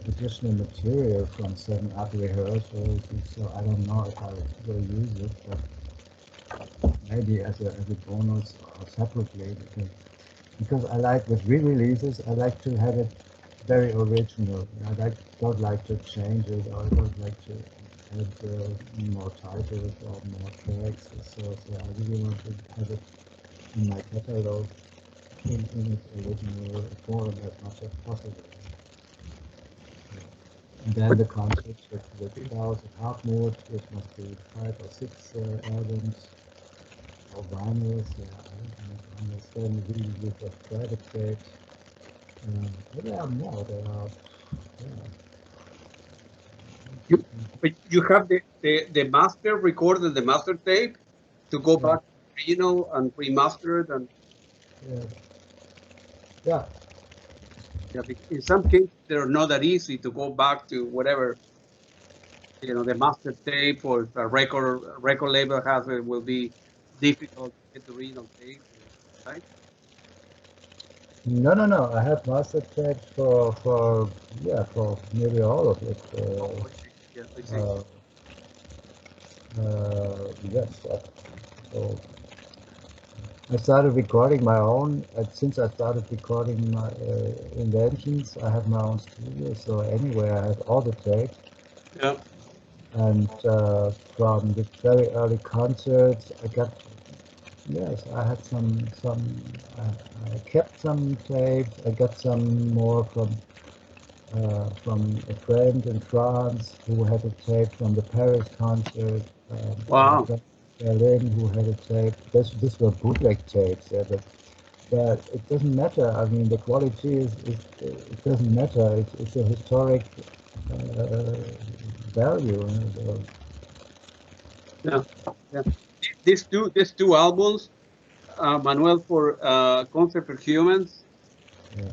additional material from 7-Up rehearsals, so I don't know if I will use it, but maybe as a bonus or separately, because I like with re-releases, I like to have it very original. I don't like to change it, or I don't like to add more titles or more tracks. So I really want to have it in my catalog in its original form as much as possible. And then the concerts with Klaus and Harmut, which must be 5 or 6 albums. Or vinyls, vinyls, then really with a private tape. But there are more. But you have the master recorded, the master tape, to go back to the original and remaster it, and yeah. In some cases they're not that easy to go back to whatever the master tape or a record label has it, will be difficult to get the original tape, right? No. I have master tapes for nearly all of it. Yeah, I see. Yes. So I started recording my own. Since I started recording my inventions, I have my own studio. So anyway, I have all the tapes. Yeah. And from the very early concerts, I got Yes, I had I kept some tapes. I got some more from a friend in France who had a tape from the Paris concert. Wow. Berlin who had a tape. This were bootleg tapes, yeah, but it doesn't matter. I mean, the quality it doesn't matter. It's a historic value. So, Yeah. Yeah. These two albums, Manuel for Concept for Humans, yeah.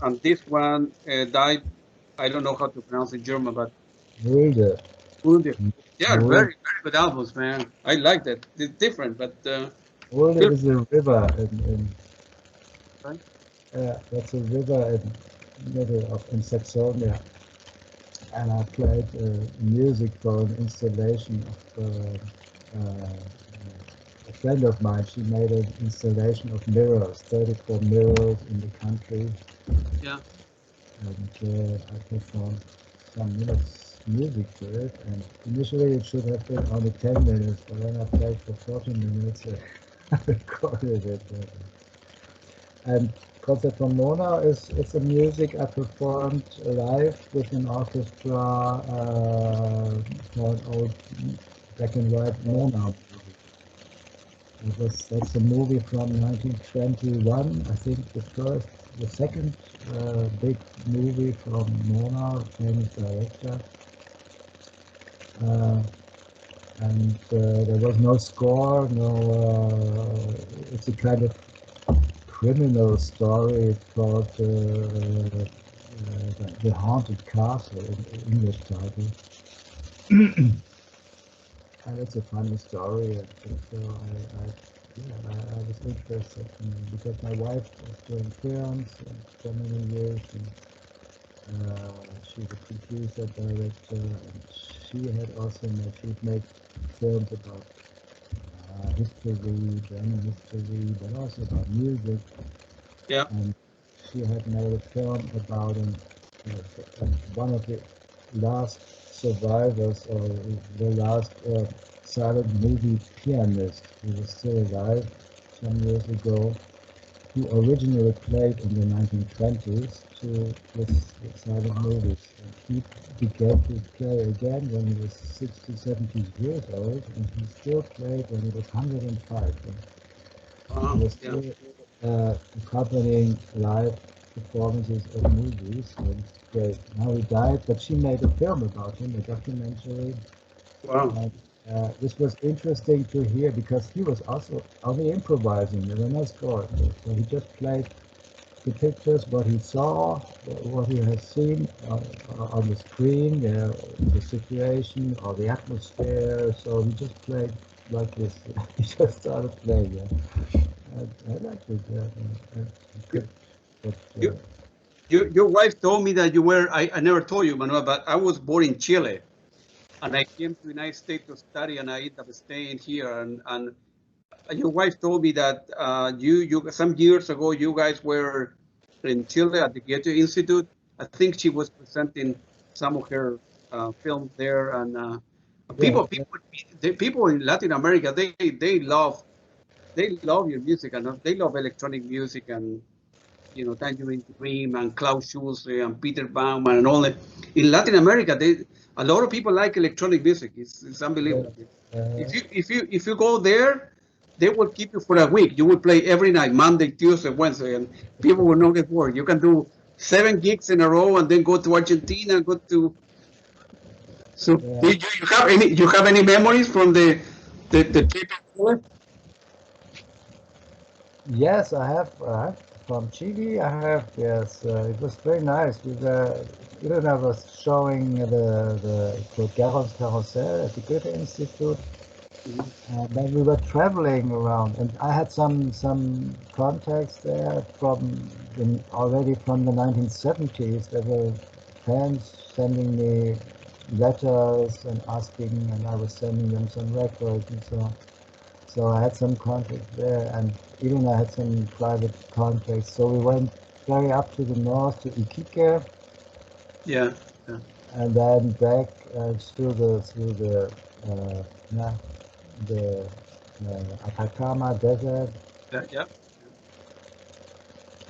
and this one died. I don't know how to pronounce it in German, but Wilde, Wounded. Yeah, Wilde, very good albums, man. I like that. It's different, but Wilde still is a river right. that's a river in middle of in Saxonia, and I played music for an installation of a friend of mine. She made an installation of mirrors, 34 mirrors in the country, Yeah. and I performed some minutes music to it. And initially it should have been only 10 minutes, but then I played for 40 minutes. I recorded it. And Concert from Mona is it's a music I performed live with an orchestra for an old black and white Mona movie. That's a movie from 1921. I think the second big movie from Mona, famous director. Uh, and there was no score, it's a kind of criminal story called The Haunted Castle, in English title. And it's a funny story, and so I was interested because my wife was doing films for many years, and she's a producer, director, and she'd made films about history, German history, but also about music. Yeah. And she had made a film about one of the last survivors, or the last silent movie pianist who was still alive some years ago, who originally played in the 1920s with silent movies. And he began to play again when he was 60, 70 years old, and he still played when he was 105. He was Yeah. still accompanying live performances of movies, and great. Now he died, but she made a film about him, a documentary. Wow. And this was interesting to hear because he was also only improvising. There were no scores, so he just played the pictures, what he saw, what he has seen on the screen, the situation or the atmosphere. So he just played like this. He just started playing. Yeah. I liked it. Good. But, You, your wife told me that you were. I never told you, Manuel, but I was born in Chile, and I came to the United States to study, and I ended up staying here. And your wife told me that you some years ago you guys were in Chile at the Goethe Institute. I think she was presenting some of her films there, and yeah, people in Latin America they love your music, and they love electronic music, and Tangerine Dream and Klaus Schulze and Peter Baumann and all that. In Latin America, a lot of people like electronic music. It's yeah, unbelievable. If you go there, they will keep you for a week. You will play every night, Monday, Tuesday, Wednesday, and people will not get bored. You can do 7 gigs in a row and then go to Argentina, go to. So yeah. you have any memories from the trip in Chile? Yes, I have. From Chile, I have. Yes, it was very nice. Even I was showing the Garros Carousel at the Goethe Institute. Mhm. Then we were traveling around, and I had some contacts there already from the 1970s. There were fans sending me letters and asking, and I was sending them some records and so on. So I had some contacts there, and even I had some private contacts. So we went very up to the north to Iquique, Yeah. Yeah. and then back through the uh, Atacama Desert, Yeah.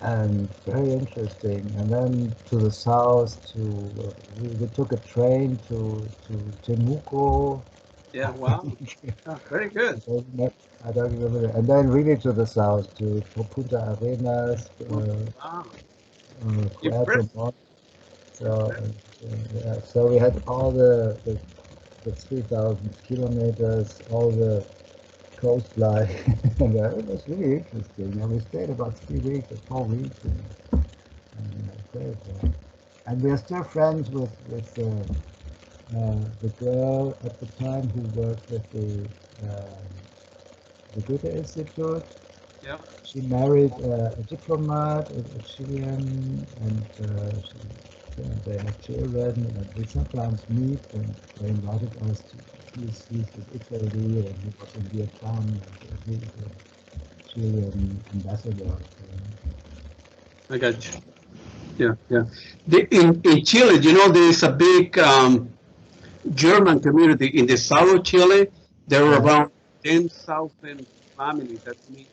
and very interesting. And then to the south, we took a train to Temuco. Yeah. Wow. Yeah, very good. I don't remember. And then really to the south to Punta Arenas, Wow. Puerto Impressive. Montt. So we had all the 3,000 kilometers, all the coastline. And it was really interesting. And we stayed about 3 weeks or 4 weeks. And we are still friends with the girl at the time who worked at the Goethe Institute. Yeah. She married a diplomat, a Chilean, and they have children. And we sometimes meet, and they invited us to he's with Italy, and he was in Vietnam, and he's a Chilean ambassador. I got you. Yeah. In Chile, there is a big German community in the south of Chile. There are about 10,000 families. That means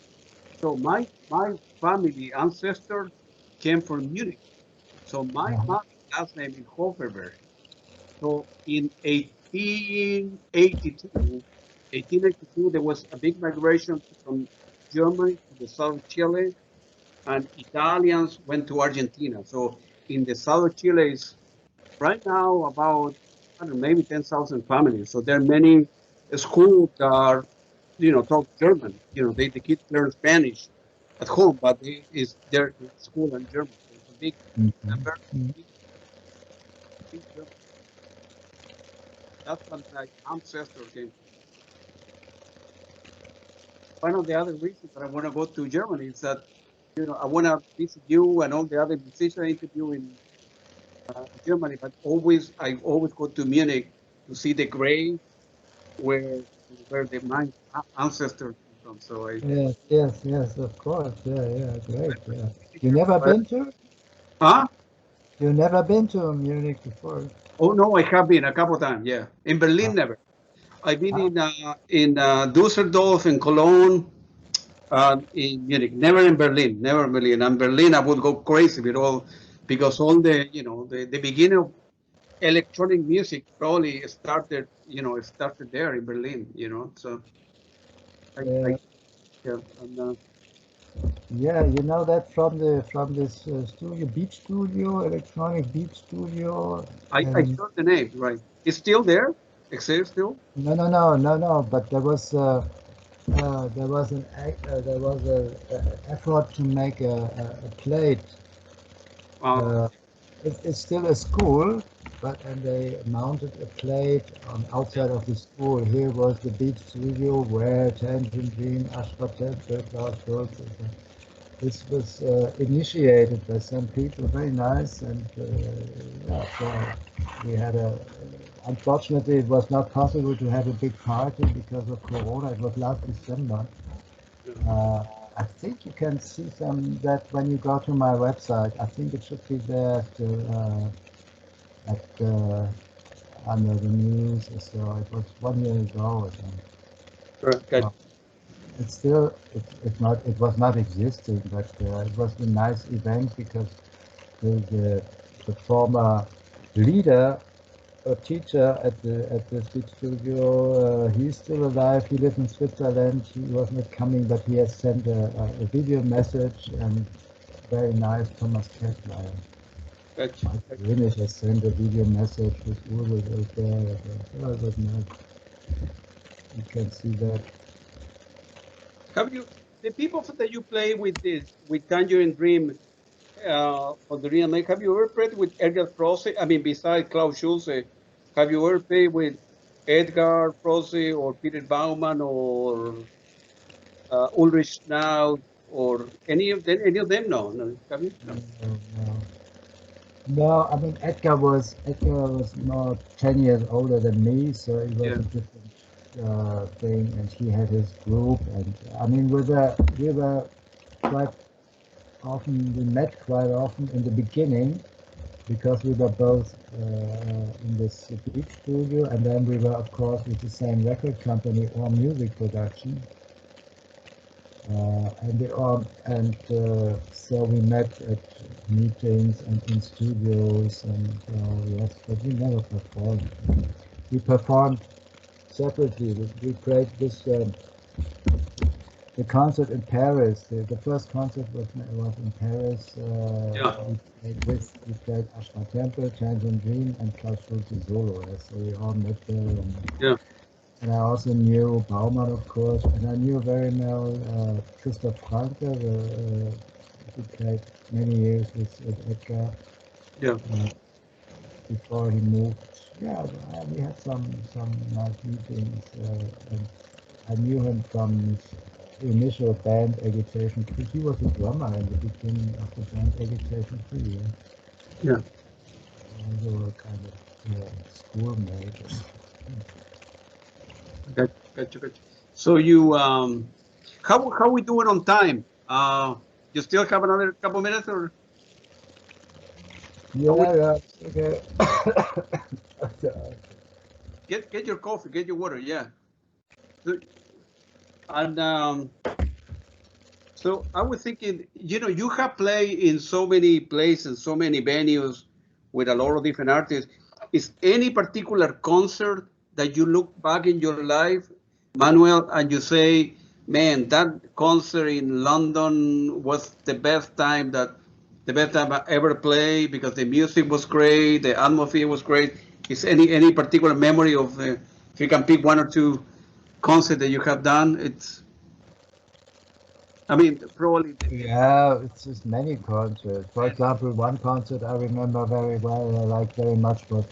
so. My family ancestors came from Munich. So my mother's last name is Hoferberg. So in 1882, there was a big migration from Germany to the south of Chile, and Italians went to Argentina. So in the south of Chile is right now about, I don't know, maybe 10,000 families. So there are many schools that are, talk German. The kids learn Spanish at home, but it's their school in German. So it's a big, a very big German. That's what my ancestor came from. One of the other reasons that I want to go to Germany is that, I want to visit you and all the other musicians I interview in Germany, but I always go to Munich to see the grave where my ancestors came from. So Yes, of course. Yeah, great. Yeah. You never been to? Huh? You never been to Munich before? Oh no, I have been a couple of times. Yeah, in Berlin, never. I've been in Dusseldorf, in Cologne, in Munich. Never in Berlin. Never in Berlin. And Berlin, I would go crazy with all because all the beginning of electronic music probably started there in Berlin. So Yeah. yeah. And, Yeah, you know that from this studio, beat studio, electronic beat studio, I and saw the name, right? It's still there? Exists still? no. But there was a effort to make a plate. Uh, It's still a school, and they mounted a plate on yeah. outside of the school. Here was the beat studio where Tangerine, Ash Ra Tempel, Klaus Schulze. This was initiated by some people, very nice, and so we had unfortunately it was not possible to have a big party because of Corona. It was last December. Uh, I think you can see that when you go to my website. I think it should be there under the news. So it was 1 year ago or something. Okay. So it's still it was not existing, but it was a nice event because the former leader or teacher at the speech studio, he's still alive. He lives in Switzerland. He was not coming, but he has sent a video message, and very nice. Thomas Kessler. Gotcha. Greenwich has sent a video message with Ulrich was there. Oh, it was nice. You can see that. Have you the people that you play with Tangerine Dream on the Real Make? Have you ever played with Edgar Froese? I mean, besides Klaus Schulze, have you ever played with Edgar Froese or Peter Baumann or Ulrich Schnauz or any of them? Any of them? No, no. Have you? No. No, I mean Edgar was not 10 years older than me, so it was a different thing, and he had his group, and I mean we were quite often, we met quite often in the beginning because we were both in this beat studio, and then we were of course with the same record company or music production. So we met at meetings and in studios, and yes, but we never performed. We performed separately. We played this the concert in Paris. The first concert was in Paris. Yeah. We played Ash Ra Tempel, Tangerine, and Klaus Schulze solo. So we all met there. Yeah. And I also knew Baumann, of course, and I knew very well Christoph Franke, who played many years with Edgar. Yeah. Before he moved. Yeah, we had some nice meetings, and I knew him from his initial band Agitation 3. He was a drummer in the beginning of the band Agitation 3. Yeah. They were kind of schoolmate. Gotcha. So you, how we doing on time? You still have another couple minutes, or? Yeah, okay. Get your coffee, get your water, yeah. And so I was thinking, you have played in so many places, so many venues with a lot of different artists. Is any particular concert that you look back in your life, Manuel, and you say, man, that concert in London was the best time I ever played because the music was great, the atmosphere was great. Is any particular memory of, if you can pick one or two concerts that you have done, probably. Yeah, it's just many concerts. For example, one concert I remember very well, I like very much, was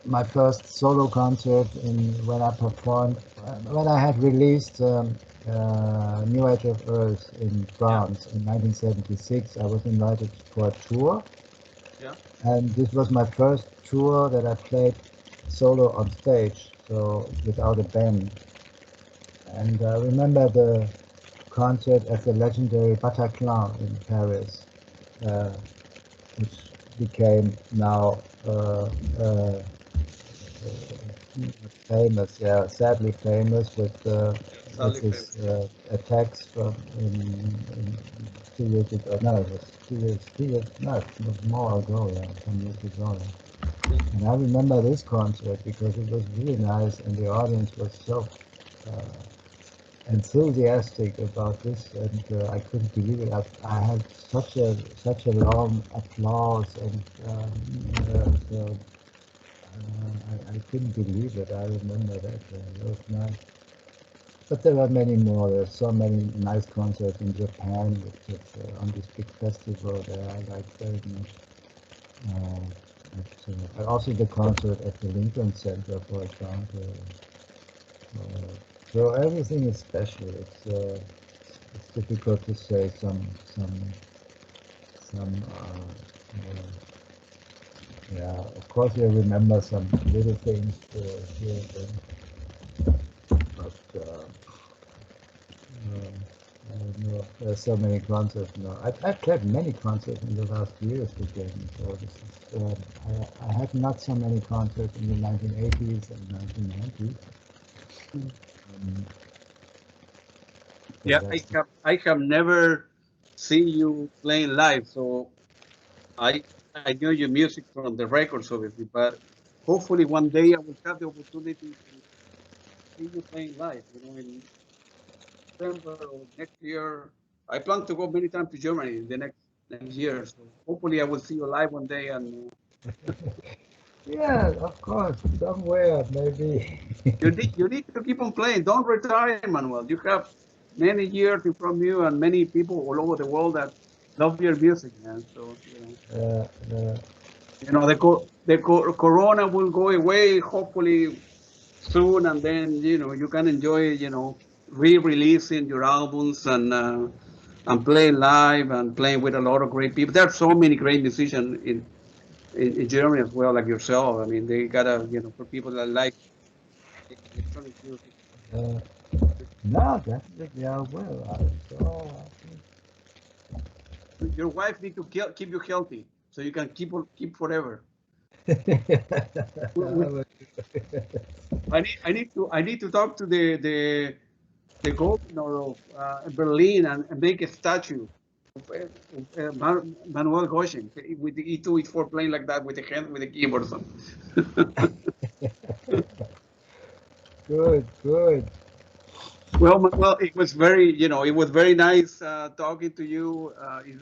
my first solo concert when I performed, when I had released New Age of Earth in France in 1976. I was invited for a tour, and this was my first tour that I played solo on stage, so without a band. And I remember the concert at the legendary Bataclan in Paris, which became now famous, sadly famous with his attacks from in 2 years ago. No, it was 2 years, no, it was more ago, some years ago. And I remember this concert because it was really nice, and the audience was so enthusiastic about this, and I couldn't believe it. I had such a long applause, and so I couldn't believe it. I remember that. It was nice. But there are many more. There are so many nice concerts in Japan, which is on this big festival that I like very much. But also the concert at the Lincoln Center, for example. So everything is special. It's difficult to say some yeah, of course you remember some little things here and there, but I don't know. There's so many concerts now. I've played many concerts in the last years again. So this is, I had not so many concerts in the 1980s and 1990s. Yeah, I have never seen you playing live, so I know your music from the records, obviously, but hopefully one day I will have the opportunity to see you playing live. In December or next year. I plan to go many times to Germany in the next year, so hopefully I will see you live one day. And yeah, of course, somewhere maybe. you need to keep on playing. Don't retire, Manuel. You have many years in front of you and many people all over the world that love your music, man. So the corona will go away hopefully soon, and then you can enjoy re-releasing your albums and playing live and playing with a lot of great people. There are so many great musicians in Germany as well, like yourself. I mean, they gotta for people that like electronic music. No, definitely I will. Your wife need to keep you healthy so you can keep forever. I need to talk to the governor of Berlin and make a statue of Manuel Göttsching with the E2, E4 playing like that with the hand, with the keyboard or something. Good, good. Well, it was very, it was very nice talking to you.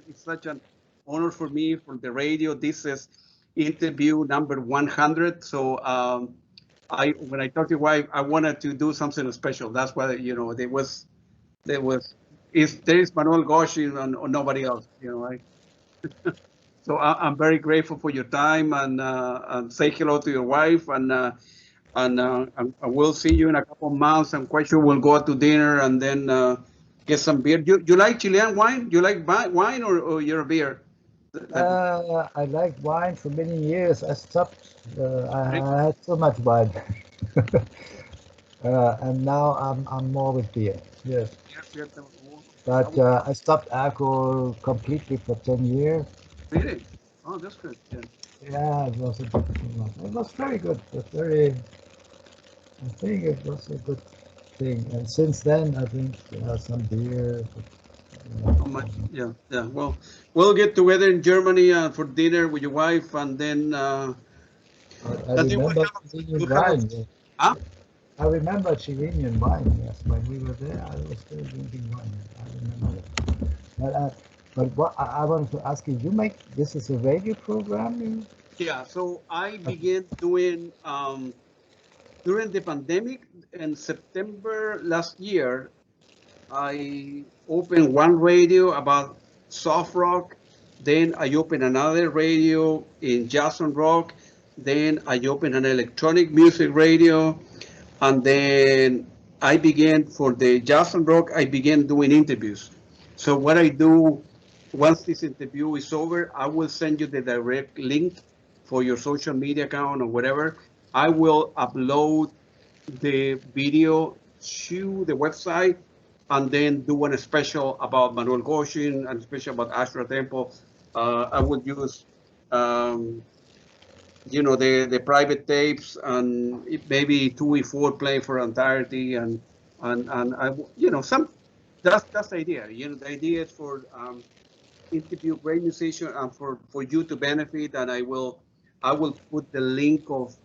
It's such an honor for me for the radio. This is interview number 100. So when I talked to your wife, I wanted to do something special. That's why, there was, there is Manuel Göttsching and nobody else, So I'm very grateful for your time and say hello to your wife and we'll see you in a couple of months. I'm quite sure we'll go out to dinner and then get some beer. You like Chilean wine? You like wine or you're a beer? I liked wine for many years. I stopped. I had so much wine, and now I'm more with beer. Yes. But I stopped alcohol completely for 10 years. Really? Oh, that's good. Yeah. Yeah, it was very good. It was very. I think it was a good thing. And since then, I drink some beer. So much. Yeah, yeah. Well, we'll get together in Germany for dinner with your wife, and then I remember Chilean wine. Yes. Huh? I remember Chilean wine. Yes, when we were there, I was still drinking wine. I remember it. But what I wanted to ask you, this is a radio program? Yeah. So I began doing during the pandemic in September last year. I opened one radio about soft rock. Then I opened another radio in jazz and rock. Then I opened an electronic music radio. And then I began for the jazz and rock, I began doing interviews. So what I do, once this interview is over, I will send you the direct link for your social media account or whatever. I will upload the video to the website and then do one special about Manuel Göttsching and special about Ash Ra Tempel. I would use, the private tapes and maybe 2E4 play for entirety and I, some that's the idea. The idea is for interview great musician and for you to benefit. And I will put the link of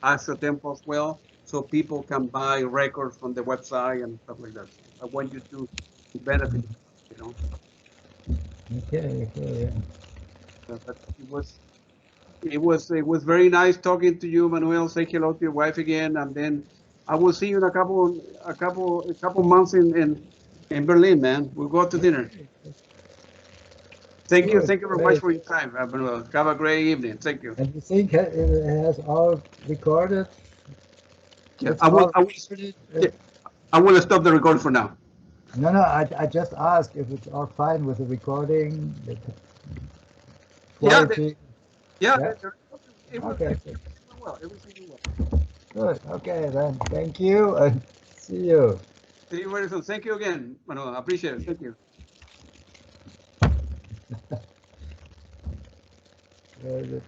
Ash Ra Tempel as well, so people can buy records from the website and stuff like that. I want you to benefit, Okay, yeah. But it was very nice talking to you, Manuel. Say hello to your wife again, and then I will see you in a couple months in Berlin, man. We'll go out to dinner. Thank you very much for your time, Manuel. Have a great evening. Thank you. And you think it has all recorded? Yeah, I will stop the recording for now. No, I just asked if it's all fine with the recording, the quality. Yeah. Okay. Well, everything well. Good. Okay, then. Thank you, and see you. See you very soon. Thank you again, Manuel. I appreciate it. Thank you. Very good.